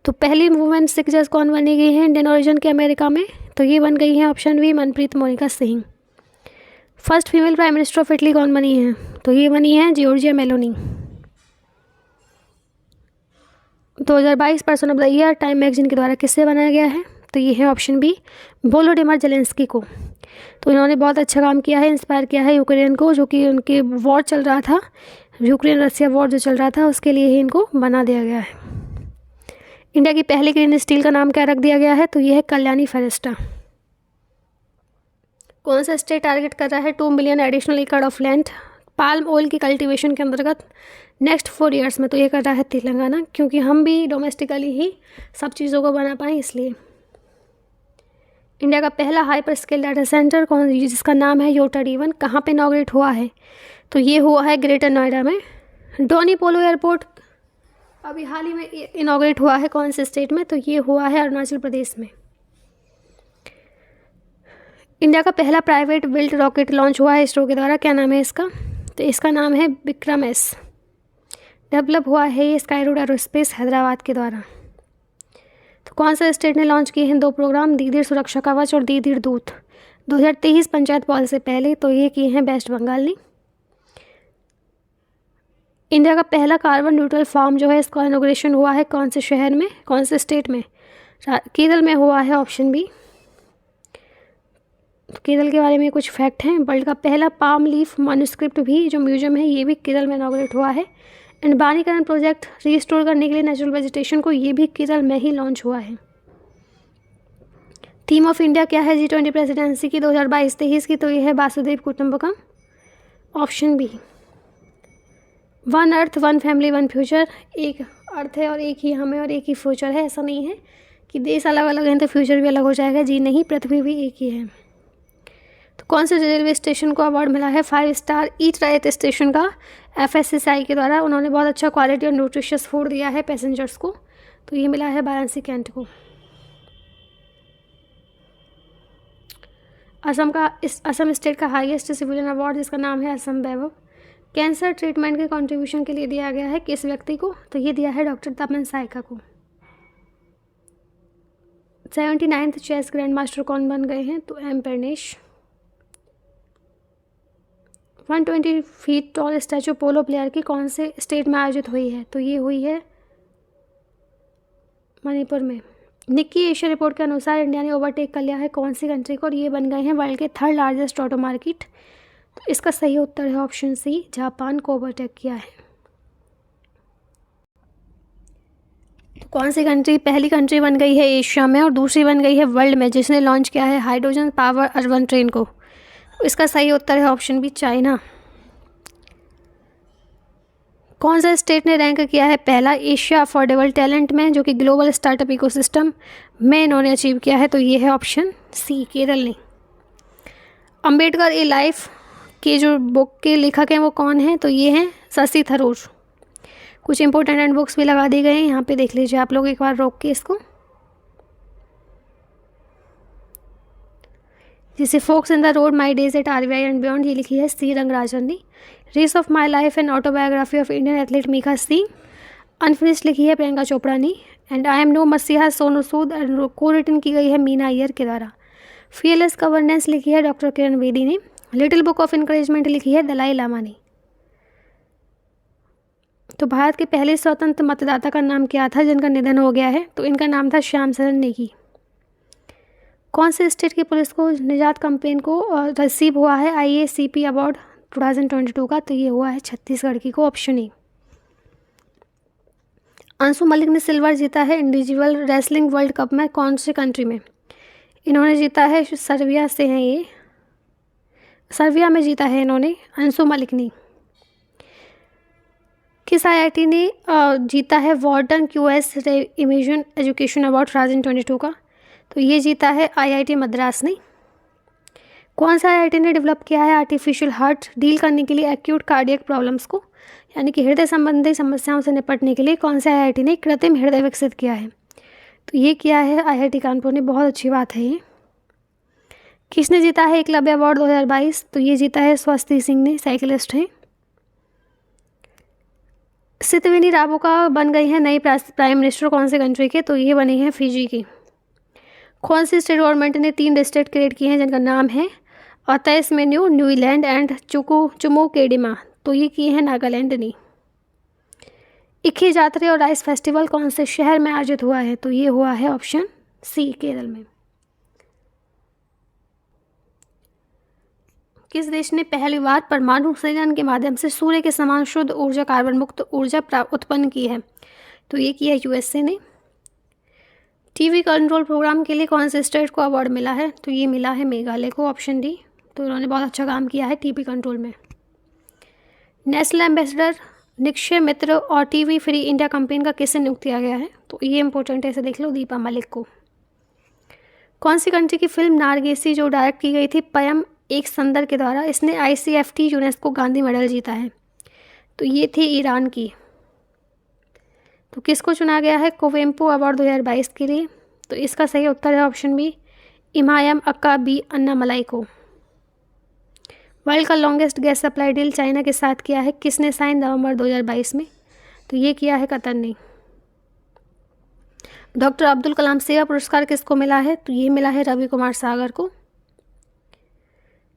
तो पहली वुमेन सिख जज कौन बनी गई है इंडियन ओरिजिन के अमेरिका में? तो ये बन गई है option B Manpreet Monica Singh. First female prime minister of Italy कौन बनी है? तो ये बनी है Giorgia Meloni. 2022 person of the year Time magazine के द्वारा किससे बनाया गया है? तो ये है ऑप्शन बी वोलोडिमिर जेलेंस्की को। तो इन्होंने बहुत अच्छा काम किया है, इंस्पायर किया है यूक्रेन को, जो कि उनके वॉर चल रहा था, यूक्रेन रसिया वॉर जो चल रहा था उसके लिए ही इनको बना दिया गया है। इंडिया की पहली ग्रीन स्टील का नाम क्या रख दिया गया है? तो ये है कल्याणी फेरेस्टा। कौन सा स्टेट टारगेट कर रहा है 2 मिलियन एडिशनल एकड़ ऑफ लैंड पाल्म ऑयल की कल्टीवेशन के अंतर्गत नेक्स्ट 4 ईयर्स में? तो ये कर रहा है तेलंगाना, क्योंकि हम भी डोमेस्टिकली ही सब चीज़ों को बना पाएँ इसलिए। इंडिया का पहला हाइपर स्केल डाटा सेंटर कौन, जिसका नाम है योटा D1, कहाँ पे इनॉग्रेट हुआ है? तो ये हुआ है ग्रेटर नोएडा में। डोनी पोलो एयरपोर्ट अभी हाल ही में इनॉग्रेट हुआ है कौन से स्टेट में? तो ये हुआ है अरुणाचल प्रदेश में। इंडिया का पहला प्राइवेट बिल्ट रॉकेट लॉन्च हुआ है इसरो के द्वारा, क्या नाम है इसका? तो इसका नाम है विक्रम एस। डेवलप हुआ है ये स्काईरूट एरोस्पेस हैदराबाद के द्वारा। तो कौन सा स्टेट ने लॉन्च किए हैं 2 प्रोग्राम, दीदीर सुरक्षा कवच और दीदीर दूत, 2023 पंचायत पॉल से पहले? तो ये किए हैं वेस्ट बंगाल ने। इंडिया का पहला कार्बन न्यूट्रल फार्म जो है इसका इनॉग्रेशन हुआ है कौन से शहर में, कौन से स्टेट में? केरल में हुआ है ऑप्शन बी। तो केरल के बारे में कुछ फैक्ट हैं। वर्ल्ड का पहला पाम लीफ मैन्युस्क्रिप्ट भी जो म्यूजियम है ये भी केरल में इनॉग्रेट हुआ है। एंड बानीकरण प्रोजेक्ट रिस्टोर करने के लिए नेचुरल वेजिटेशन को, ये भी केरल में ही लॉन्च हुआ है। थीम ऑफ इंडिया क्या है G20 प्रेसिडेंसी की 2022-23 की? तो ये है वासुदेव कुटुंबकम, ऑप्शन बी। 1 अर्थ 1 फैमिली 1 फ्यूचर, एक अर्थ है और एक ही हमें और एक ही फ्यूचर है। ऐसा नहीं है कि देश अलग अलग हैं तो फ्यूचर भी अलग हो जाएगा, जी नहीं, पृथ्वी भी एक ही है। तो कौन से रेलवे स्टेशन को अवार्ड मिला है 5 स्टार ईट राइट स्टेशन का FSSAI के द्वारा? उन्होंने बहुत अच्छा क्वालिटी और न्यूट्रिशियस फूड दिया है पैसेंजर्स को। तो ये मिला है वाराणसी कैंट को। असम स्टेट का हाईएस्ट सिविलियन अवार्ड जिसका नाम है असम वैभव, कैंसर ट्रीटमेंट के कंट्रीब्यूशन के लिए दिया गया है किस व्यक्ति को? तो ये दिया है डॉक्टर तपन सायका को। 79th चेस ग्रैंड मास्टर कौन बन गए हैं? तो एम परनेश। 120 feet tall statue polo player की कौन से स्टेट में आयोजित हुई है? तो ये हुई है मणिपुर में। निक्की एशिया रिपोर्ट के अनुसार इंडिया ने ओवरटेक कर लिया है कौन सी कंट्री को, और ये बन गए हैं वर्ल्ड के 3rd लार्जेस्ट ऑटो मार्केट? तो इसका सही उत्तर है ऑप्शन सी, जापान को ओवरटेक किया है। तो कौन सी कंट्री पहली कंट्री बन गई है एशिया में और दूसरी बन गई है वर्ल्ड में जिसने लॉन्च किया है हाइड्रोजन पावर अर्बन ट्रेन को? इसका सही उत्तर है ऑप्शन बी, चाइना। कौन सा स्टेट ने रैंक किया है पहला एशिया अफोर्डेबल टैलेंट में, जो कि ग्लोबल स्टार्टअप इकोसिस्टम में इन्होंने अचीव किया है? तो ये है ऑप्शन सी, केरल ने। अंबेडकर ए लाइफ के जो बुक के लेखक हैं वो कौन हैं? तो ये हैं शशि थरूर। कुछ इंपॉर्टेंट एंड बुक्स भी लगा दी गए हैं, यहाँ पे देख लीजिए आप लोग एक बार रोक के इसको। जिसे फोक्स in the road my days at RBI and beyond, ये लिखी है सी रंगराजन ने। Race of my life an autobiography of Indian athlete Milkha Singh unfinished लिखी है प्रियंका चोपड़ा ने। एंड आई एम नो मसीहा सोनू सूद एंड को रिटन की गई है मीना अय्यर के द्वारा। फीयरलेस गवर्नेंस लिखी है डॉक्टर किरण बेदी ने। लिटिल बुक ऑफ इनकरेजमेंट लिखी है दलाई लामा ने। तो भारत के पहले स्वतंत्र मतदाता का नाम क्या था जिनका निधन हो गया है? तो इनका नाम था श्याम शरण नेगी। कौन से स्टेट की पुलिस को निजात कैंपेन को रिसीव हुआ है IACP अवार्ड 2022 का? तो ये हुआ है छत्तीसगढ़ की को, ऑप्शन ए। अंशु मलिक ने सिल्वर जीता है इंडिविजुअल रेसलिंग वर्ल्ड कप में कौन से कंट्री में? इन्होंने जीता है सर्बिया से हैं, ये सर्बिया में जीता है इन्होंने, अंशु मलिक ने। किस IIT ने जीता है Wharton QS imagine education award 2022 का? तो ये जीता है IIT मद्रास ने। कौन सा IIT ने डेवलप किया है आर्टिफिशियल हार्ट डील करने के लिए एक्यूट कार्डियक प्रॉब्लम्स को, यानी कि हृदय संबंधी समस्याओं से निपटने के लिए कौन सा IIT ने कृत्रिम हृदय विकसित किया है? तो ये किया है IIT कानपुर ने, बहुत अच्छी बात है ये। किसने जीता है एकलव्य अवार्ड 2022? तो ये जीता है स्वस्ति सिंह ने, साइकिलिस्ट हैं। सितविनी राबुका बन गई है नई प्राइम मिनिस्टर कौन से कंट्री के? तो ये बनी है फिजी की। कौन सी स्टेट गवर्नमेंट ने 3 डिस्ट्रिक्ट क्रिएट किए हैं जिनका नाम है अतैसमेन्यू, न्यूजीलैंड एंड चुमोकेडिमा? तो ये किए हैं नागालैंड ने। इक्की जात्रे और राइस फेस्टिवल कौन से शहर में आयोजित हुआ है? तो ये हुआ है ऑप्शन सी, केरल में। किस देश ने पहली बार परमाणु संयंत्र के माध्यम से सूर्य के समान शुद्ध ऊर्जा कार्बन मुक्त ऊर्जा उत्पन्न की है? तो ये किया यूएसए ने। टीवी कंट्रोल प्रोग्राम के लिए कौन से स्टेट को अवार्ड मिला है? तो ये मिला है मेघालय को, ऑप्शन डी। तो उन्होंने बहुत अच्छा काम किया है टीवी कंट्रोल में। नेशनल एम्बेसडर निक्षय मित्र और टीवी फ्री इंडिया कैंपेन का किसे नियुक्त किया गया है? तो ये इंपॉर्टेंट है, इसे देख लो, दीपा मलिक को। कौन सी कंट्री की फिल्म नारगेसी जो डायरेक्ट की गई थी पयम एक संदर के द्वारा, इसने ICFT यूनेस्को गांधी मेडल जीता है? तो ये थी ईरान की। तो किसको चुना गया है कोवेम्पू अवार्ड 2022 के लिए? तो इसका सही उत्तर है ऑप्शन बी, इमायम अक्का बी अन्नामलाई को। वर्ल्ड का longest gas supply deal China के साथ किया है किसने साइन नवंबर 2022 में? तो ये किया है कतर ने। डॉक्टर अब्दुल कलाम सेवा पुरस्कार किसको मिला है? तो ये मिला है रवि कुमार सागर को।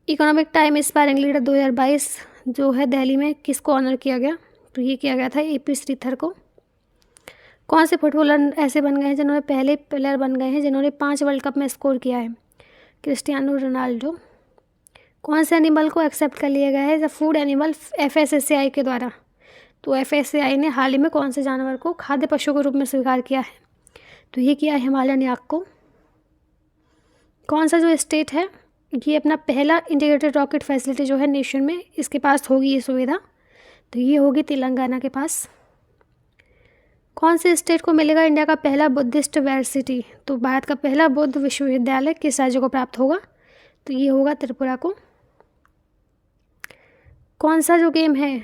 इकोनॉमिक टाइम इंस्पायरिंग लीडर 2022 जो है दिल्ली में किसको ऑनर किया गया? तो ये किया गया था AP श्रीधर को। कौन से फुटबॉलर ऐसे बन गए हैं जिन्होंने पहले प्लेयर बन गए हैं जिन्होंने 5 वर्ल्ड कप में स्कोर किया है? Cristiano Ronaldo. कौन से एनिमल को एक्सेप्ट कर लिया गया है द फूड एनिमल FSSAI के द्वारा? तो FSSAI ने हाल ही में कौन से जानवर को खाद्य पशु के रूप में स्वीकार किया है? तो ये किया है हिमालयन याक को। कौन सा जो स्टेट है ये अपना पहला इंटीग्रेटेड रॉकेट फैसिलिटी जो है नेशन में इसके पास होगी ये सुविधा? तो ये होगी तेलंगाना के पास। कौन से स्टेट को मिलेगा इंडिया का पहला बुद्धिस्ट यूनिवर्सिटी? तो भारत का पहला बौद्ध विश्वविद्यालय किस राज्य को प्राप्त होगा? तो ये होगा त्रिपुरा को। कौन सा जो गेम है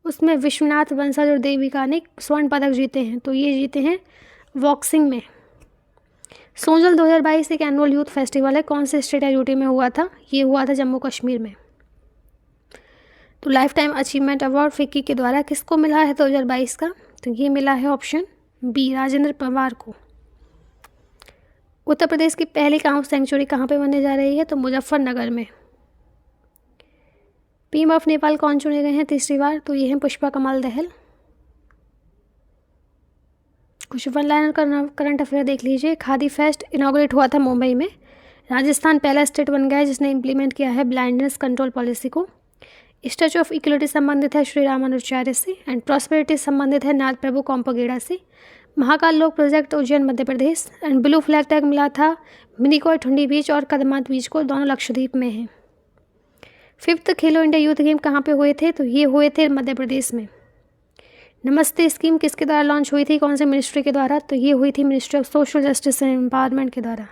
उसमें विश्वनाथ वंशज और देविका ने स्वर्ण पदक जीते हैं? तो ये जीते हैं बॉक्सिंग में। सोजल 2022 एक एनुअल यूथ फेस्टिवल है, कौन से स्टेट या यूटी में हुआ था? ये हुआ था जम्मू कश्मीर में। तो life time achievement award FICCI के द्वारा किसको मिला है 2022 का? तो ये मिला है ऑप्शन बी, राजेंद्र पवार को। उत्तर प्रदेश की पहली काउ सेंचुरी कहाँ पे बनने जा रही है? तो मुजफ्फरनगर में। पीएम ऑफ नेपाल कौन चुने गए हैं तीसरी बार? तो ये हैं पुष्पा कमाल दहल। कुछ वन लाइनर करंट अफेयर देख लीजिए। खादी फेस्ट इनॉग्रेट हुआ था मुंबई में। राजस्थान पहला स्टेट बन गया है जिसने इम्प्लीमेंट किया है ब्लाइंडनेस कंट्रोल पॉलिसी को। स्टैचू ऑफ इक्वलिटी संबंधित है श्री रामानुजाचार्य से एंड प्रॉस्पेरिटी संबंधित है नाथ प्रभु कोम्पगेड़ा से। महाकाल लोक project Ujjain Madhya Pradesh and blue flag tag मिला था मिनिकॉय ठुंडी बीच और कदमात बीच को, दोनों लक्षद्वीप में हैं। 5th खेलो इंडिया यूथ गेम कहाँ पे हुए थे? तो ये हुए थे मध्य प्रदेश में। नमस्ते स्कीम किसके द्वारा लॉन्च हुई थी, कौन से मिनिस्ट्री के द्वारा? तो ये हुई थी ministry of social justice and empowerment के द्वारा।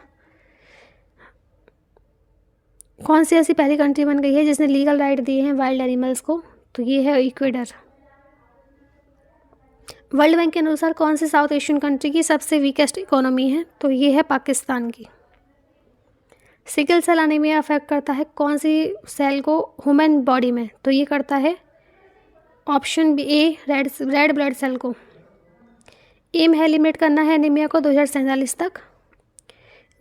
कौन सी ऐसी पहली कंट्री बन गई है जिसने लीगल राइट दिए हैं वाइल्ड एनिमल्स को? तो ये है इक्वेडर। वर्ल्ड बैंक के अनुसार कौन सी साउथ एशियन कंट्री की सबसे वीकेस्ट इकोनॉमी है? तो ये है पाकिस्तान की। सिकल सेल एनीमिया अफेक्ट करता है कौन सी सेल को ह्यूमन बॉडी में? तो ये करता है ऑप्शन बी ए, रेड ब्लड सेल को। एम है लिमिट करना है एनीमिया को 2047 तक।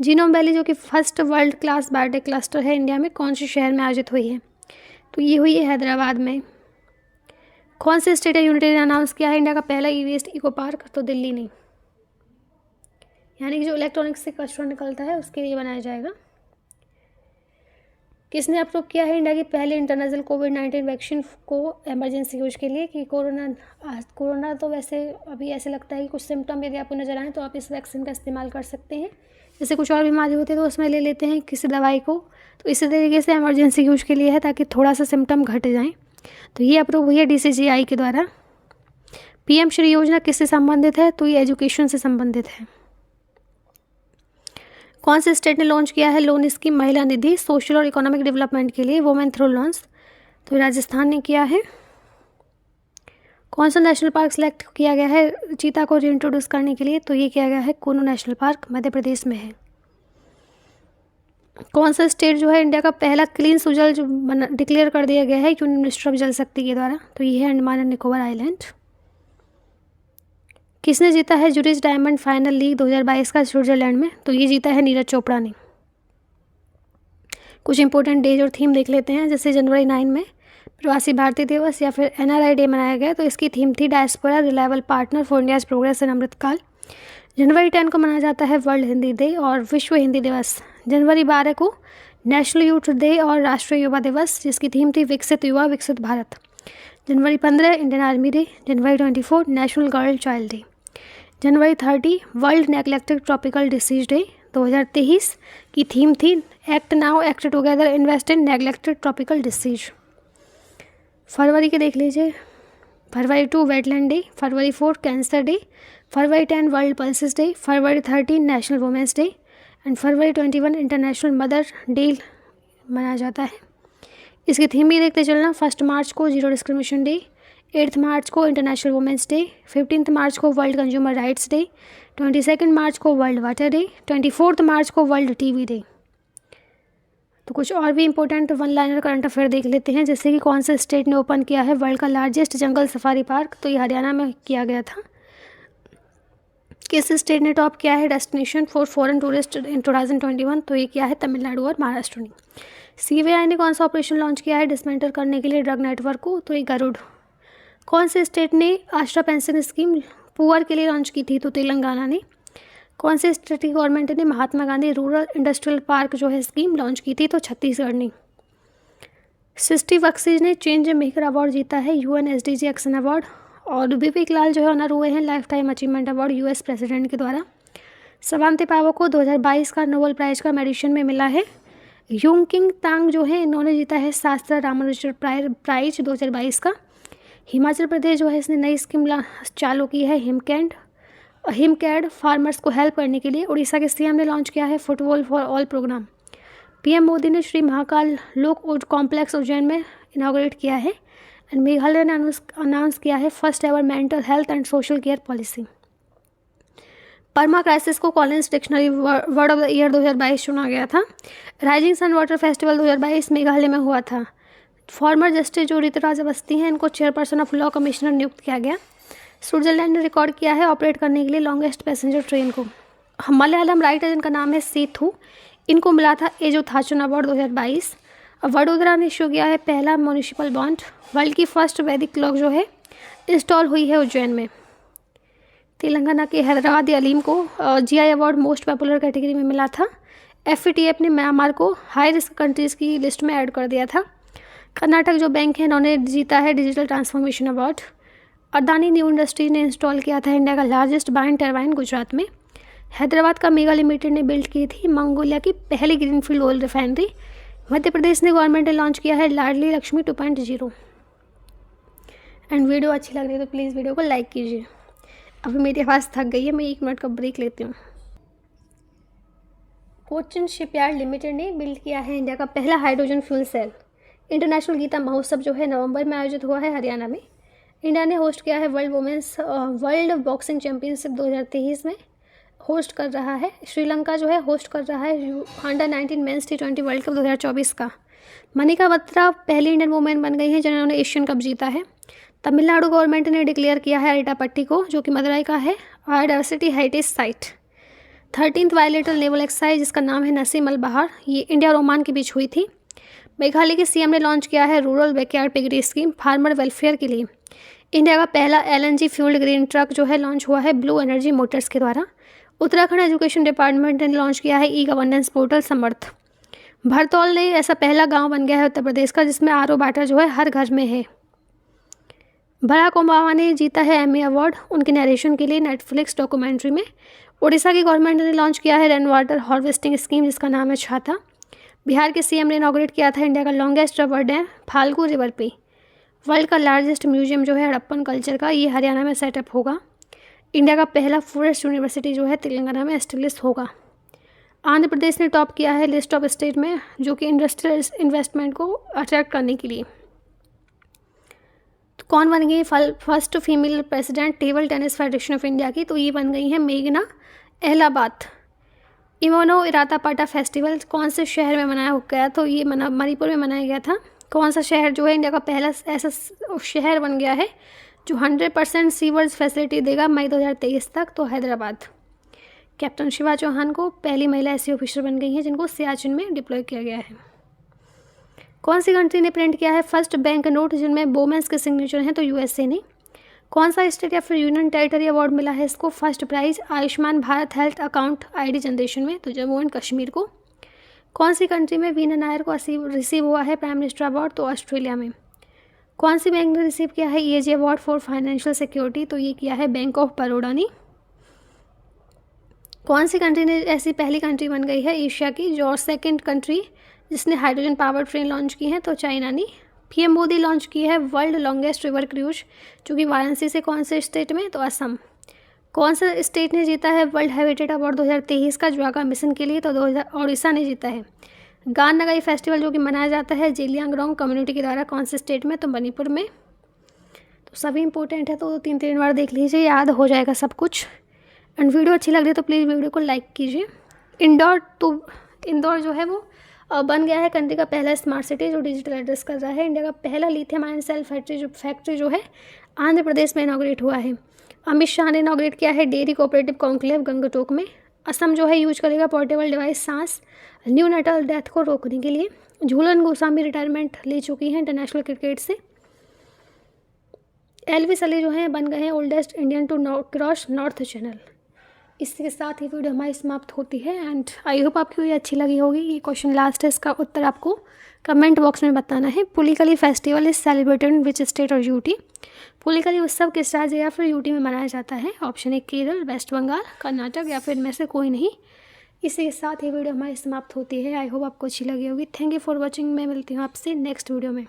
जीनोम वैली जो कि first world class biotech cluster है इंडिया में, कौन से शहर में आयोजित हुई है? तो ये हुई है हैदराबाद में। कौन से स्टेट या यूनिटी ने अनाउंस किया है इंडिया का पहला ई-वेस्ट इको पार्क? तो दिल्ली नहीं, यानी कि जो इलेक्ट्रॉनिक्स से कचरा निकलता है उसके लिए बनाया जाएगा। किसने अप्रूव किया है इंडिया की पहले इंटरनेशनल कोविड-19 वैक्सीन को इमरजेंसी यूज के लिए? कि कोरोना तो वैसे अभी ऐसे लगता है कि कुछ सिम्टम यदि आपको नजर आए तो आप इस वैक्सीन का इस्तेमाल कर सकते हैं। जैसे कुछ और बीमारी होती है तो उसमें ले लेते हैं किसी दवाई को, तो इसी तरीके से इमरजेंसी यूज के लिए है ताकि थोड़ा सा सिम्टम घट जाएँ। तो ये अप्रूव हुई है DCGI के द्वारा। PM श्री योजना किससे संबंधित है? तो ये एजुकेशन से संबंधित है। कौन से स्टेट ने लॉन्च किया है लोन स्कीम महिला निधि सोशल और इकोनॉमिक डेवलपमेंट के लिए वुमेन थ्रू लोन्स? तो राजस्थान ने किया है। कौन सा नेशनल पार्क सेलेक्ट किया गया है चीता को रीइंट्रोड्यूस करने के लिए? तो ये किया गया है कूनू नेशनल पार्क, मध्य प्रदेश में है। कौन सा स्टेट जो है इंडिया का पहला क्लीन सुजल जो डिक्लेयर कर दिया गया है यूनियन मिनिस्टर ऑफ जल शक्ति के द्वारा, तो ये है अंडमान एंड निकोबार आइलैंड। किसने जीता है ज्यूरिच डायमंड फाइनल लीग 2022 का स्विट्जरलैंड में, तो ये जीता है नीरज चोपड़ा ने। कुछ इंपॉर्टेंट डेज और थीम देख लेते हैं, जैसे जनवरी 9 में प्रवासी भारतीय दिवस या फिर NRI डे मनाया गया, तो इसकी थीम थी diaspora reliable partner for India's progress in Amritkaal. जनवरी 10 को मनाया जाता है वर्ल्ड हिंदी डे और विश्व हिंदी दिवस। जनवरी 12 को नेशनल यूथ डे और राष्ट्रीय युवा दिवस, जिसकी थीम थी विकसित युवा विकसित भारत। जनवरी 15 इंडियन आर्मी डे। जनवरी 24 नेशनल गर्ल चाइल्ड डे। जनवरी 30 world neglected tropical disease day. 2023 की थीम थी act now act together invest in neglected tropical disease. फरवरी के देख लीजिए, फरवरी 2 वेटलैंड डे, फरवरी 4 कैंसर डे, फरवरी 10 वर्ल्ड पल्सेस डे, फरवरी 13 नेशनल वुमेंस डे एंड फरवरी 21 इंटरनेशनल मदर डे मनाया जाता है। इसकी थीम भी देखते चलना, 1 मार्च को जीरो डिस्क्रिमिनेशन डे, 8 मार्च को इंटरनेशनल वुमेंस डे, 15 मार्च को वर्ल्ड कंज्यूमर राइट्स डे, 22 मार्च को वर्ल्ड वाटर डे, 24 मार्च को वर्ल्ड टीवी डे। तो कुछ और भी important one liner current affair देख लेते हैं, जैसे कि कौन से स्टेट ने ओपन किया है वर्ल्ड का लार्जेस्ट जंगल सफारी पार्क, तो ये हरियाणा में किया गया था। किस स्टेट ने टॉप किया है destination for foreign tourist in 2021, तो ये किया है तमिलनाडु और महाराष्ट्र ने। CBI ने कौन सा ऑपरेशन लॉन्च किया है डिसमेंटल करने के लिए ड्रग नेटवर्क को, तो ये गरुड़। कौन से स्टेट ने आश्रा पेंशन स्कीम पुअर के लिए लॉन्च की थी, तो तेलंगाना ने। कौन से स्टेट की गवर्नमेंट ने Mahatma Gandhi rural industrial park जो है स्कीम लॉन्च की थी, तो छत्तीसगढ़ ने। सृष्टि बख्शी ने चेंज मेकर अवार्ड जीता है UN SDG एक्शन अवार्ड, और BP कलाल जो है ऑनर हुए हैं life time achievement award US president के द्वारा। स्वाति पावो को 2022 का नोबेल प्राइज का मेडिसिन में मिला है। यूंकिंग तांग जो है इन्होंने जीता है शास्त्र रामानुजन प्राइज 2022 का। हिमाचल प्रदेश जो है इसने नई स्कीम चालू की है हिमकैड फार्मर्स को हेल्प करने के लिए। उड़ीसा के CM ने लॉन्च किया है football for all programme. PM Modi ने श्री महाकाल लोक कॉम्प्लेक्स उज्जैन में इनाग्रेट किया है। एंड मेघालय ने अनाउंस किया है first ever mental health and social care policy. Permacrisis को Collins dictionary word of the year 2022 चुना गया था। Rising sun water festival 2022 Meghalaya में हुआ था। फॉर्मर जस्टिस जो ऋतुराज अवस्थी हैं इनको चेयरपर्सन ऑफ लॉ कमिश्नर नियुक्त किया गया। स्विट्जरलैंड ने रिकॉर्ड किया है ऑपरेट करने के लिए लॉन्गेस्ट पैसेंजर ट्रेन को। मलयालम राइटर जिनका नाम है सीथू, इनको मिला था एजो थाचुन अवार्ड 2022। वडोदरा ने इशू किया है पहला म्यूनिसिपल बॉन्ड। वर्ल्ड की फर्स्ट वैदिक क्लॉक जो है इंस्टॉल हुई है उज्जैन में। तेलंगाना के हैदराबादी अलीम को GI award most popular category में मिला था। FATF ने म्यांमार को हाई रिस्क कंट्रीज़ की लिस्ट में ऐड कर दिया था। कर्नाटक जो बैंक है इन्होंने जीता है digital transformation award. Adani new industries ने इंस्टॉल किया था इंडिया का लार्जेस्ट बाइंड टरबाइन गुजरात में। हैदराबाद का मेगा लिमिटेड ने बिल्ड की थी मंगोलिया की पहली greenfield oil refinery. Madhya Pradesh ने गवर्नमेंट ने लॉन्च किया है लाडली लक्ष्मी 2.0। एंड वीडियो अच्छी लग रही है तो प्लीज़ वीडियो को लाइक कीजिए। अभी मेरी आवाज़ थक गई है, मैं 1 मिनट का ब्रेक लेती हूँ। कोचिन शिपयार्ड लिमिटेड ने बिल्ड किया है इंडिया का पहला hydrogen fuel cell. International Gita Mahotsav जो है नवंबर में आयोजित हुआ है हरियाणा में। इंडिया ने होस्ट किया है वर्ल्ड बॉक्सिंग चैंपियनशिप 2023 में होस्ट कर रहा है। श्रीलंका जो है होस्ट कर रहा है under-19 mains T20 world cup 2024 का। मनिका बत्रा पहली इंडियन वुमेन बन गई हैं जिन्होंने एशियन कप जीता है। तमिलनाडु गवर्नमेंट ने डिक्लेयर किया है अरिटापट्टी को, जो कि मदुरई का है, biodiversity heritage site. 13th bilateral naval exercise जिसका नाम है नसीम अल बहार, ये इंडिया और ओमान के बीच हुई थी। मेघालय के CM ने लॉन्च किया है rural backyard piggery scheme farmer welfare के लिए। इंडिया का पहला LNG फ्यूल्ड ग्रीन ट्रक जो है लॉन्च हुआ है ब्लू एनर्जी मोटर्स के द्वारा। उत्तराखंड एजुकेशन डिपार्टमेंट ने लॉन्च किया है ई-गवर्नेंस पोर्टल समर्थ। भरतौल ने ऐसा पहला गांव बन गया है उत्तर प्रदेश का जिसमें RO वाटर जो है हर घर में है। बराक ओबामा ने जीता है एमी अवार्ड उनके नरेशन के लिए नेटफ्लिक्स डॉक्यूमेंट्री में। उड़ीसा की गवर्नमेंट ने लॉन्च किया है रेन वाटर हार्वेस्टिंग स्कीम जिसका नाम है छाता। बिहार के CM ने इनॉग्रेट किया था इंडिया का longest rubber dam Falgu river पे। वर्ल्ड का लार्जेस्ट म्यूजियम जो है हड़प्पन कल्चर का, ये हरियाणा में सेटअप होगा। इंडिया का पहला फॉरेस्ट यूनिवर्सिटी जो है तेलंगाना में एस्टेब्लिश होगा। आंध्र प्रदेश ने टॉप किया है लिस्ट ऑफ स्टेट में जो कि इंडस्ट्रियल इन्वेस्टमेंट को अट्रैक्ट करने के लिए। तो कौन बन गई first female president table tennis federation of India की, तो ये बन गई है मेघना अहलाबाद। इमोनो इरातापाटा फेस्टिवल कौन से शहर में मनाया गया? तो ये मणिपुर में मनाया गया था। कौन सा शहर जो है इंडिया का पहला ऐसा शहर बन गया है जो 100% सीवर्स फैसिलिटी देगा मई 2023 तक? तो हैदराबाद। कैप्टन शिवा चौहान को पहली महिला ऐसी ऑफिसर बन गई हैं जिनको सियाचिन में डिप्लॉय किया गया है। कौन सी कंट्री ने प्रिंट किया है फर्स्ट बैंक नोट जिनमें बोमेंस के सिग्नेचर हैं? तो यूएसए ने। कौन सा स्टेट या फिर यूनियन टेरिटरी अवार्ड मिला है इसको first prize Ayushman Bharat health account ID generation में? तो जम्मू एंड कश्मीर को। कौन सी कंट्री में वीना नायर को रिसीव हुआ है प्राइम मिनिस्टर अवार्ड? तो ऑस्ट्रेलिया में। कौन सी बैंक ने रिसीव किया है ESG award for financial security? तो ये किया है बैंक ऑफ बड़ौदा ने। कौन सी कंट्री ने ऐसी पहली कंट्री बन गई है एशिया की जो सेकंड कंट्री जिसने हाइड्रोजन पावर ट्रेन लॉन्च की है? तो चाइना ने। पीएम मोदी लॉन्च की है वर्ल्ड लॉन्गेस्ट रिवर क्रूज जो कि वाराणसी से कौन से स्टेट में? तो असम। कौन सा स्टेट ने जीता है वर्ल्ड हैबिटेट अवार्ड 2023 का ज्वागा मिशन के लिए? तो ओडिशा ने जीता है। गान नगाई फेस्टिवल जो कि मनाया जाता है जेलियांगरोंग कम्युनिटी के द्वारा कौन से स्टेट में? तो मणिपुर में। तो सभी इंपॉर्टेंट है तो 3-3 बार देख लीजिए, याद हो जाएगा सब कुछ। एंड वीडियो अच्छी लग रही है तो प्लीज़ वीडियो को लाइक कीजिए। इंदौर जो है वो बन गया है कंट्री का पहला स्मार्ट सिटी जो डिजिटल एड्रेस कर रहा है। इंडिया का पहला लिथियम आयन सेल फैक्ट्री जो है आंध्र प्रदेश में इनॉग्रेट हुआ है। अमित शाह ने इनॉग्रेट किया है डेयरी कोऑपरेटिव कॉन्क्लेव गंगटोक में। असम जो है यूज करेगा पोर्टेबल डिवाइस सांस न्यूनेटल डेथ को रोकने के लिए। झूलन गोस्वामी रिटायरमेंट ले चुकी हैं इंटरनेशनल क्रिकेट से। एलविस अली जो है बन गए हैं oldest Indian to cross North Channel. इसके साथ ही वीडियो हमारी समाप्त होती है एंड आई होप आपको ये अच्छी लगी होगी। ये क्वेश्चन लास्ट है, इसका उत्तर आपको कमेंट बॉक्स में बताना है। Pulikali festival is celebrated in which state और यूटी? पुलिकली उत्सव किस राज्य या फिर यूटी में मनाया जाता है? ऑप्शन ए केरल, वेस्ट बंगाल, कर्नाटक या फिर इनमें से कोई नहीं। इसी के साथ ही वीडियो हमारी समाप्त होती है। आई होप आपको अच्छी लगी होगी। Thank you for watching. मैं मिलती हूँ आपसे नेक्स्ट वीडियो में।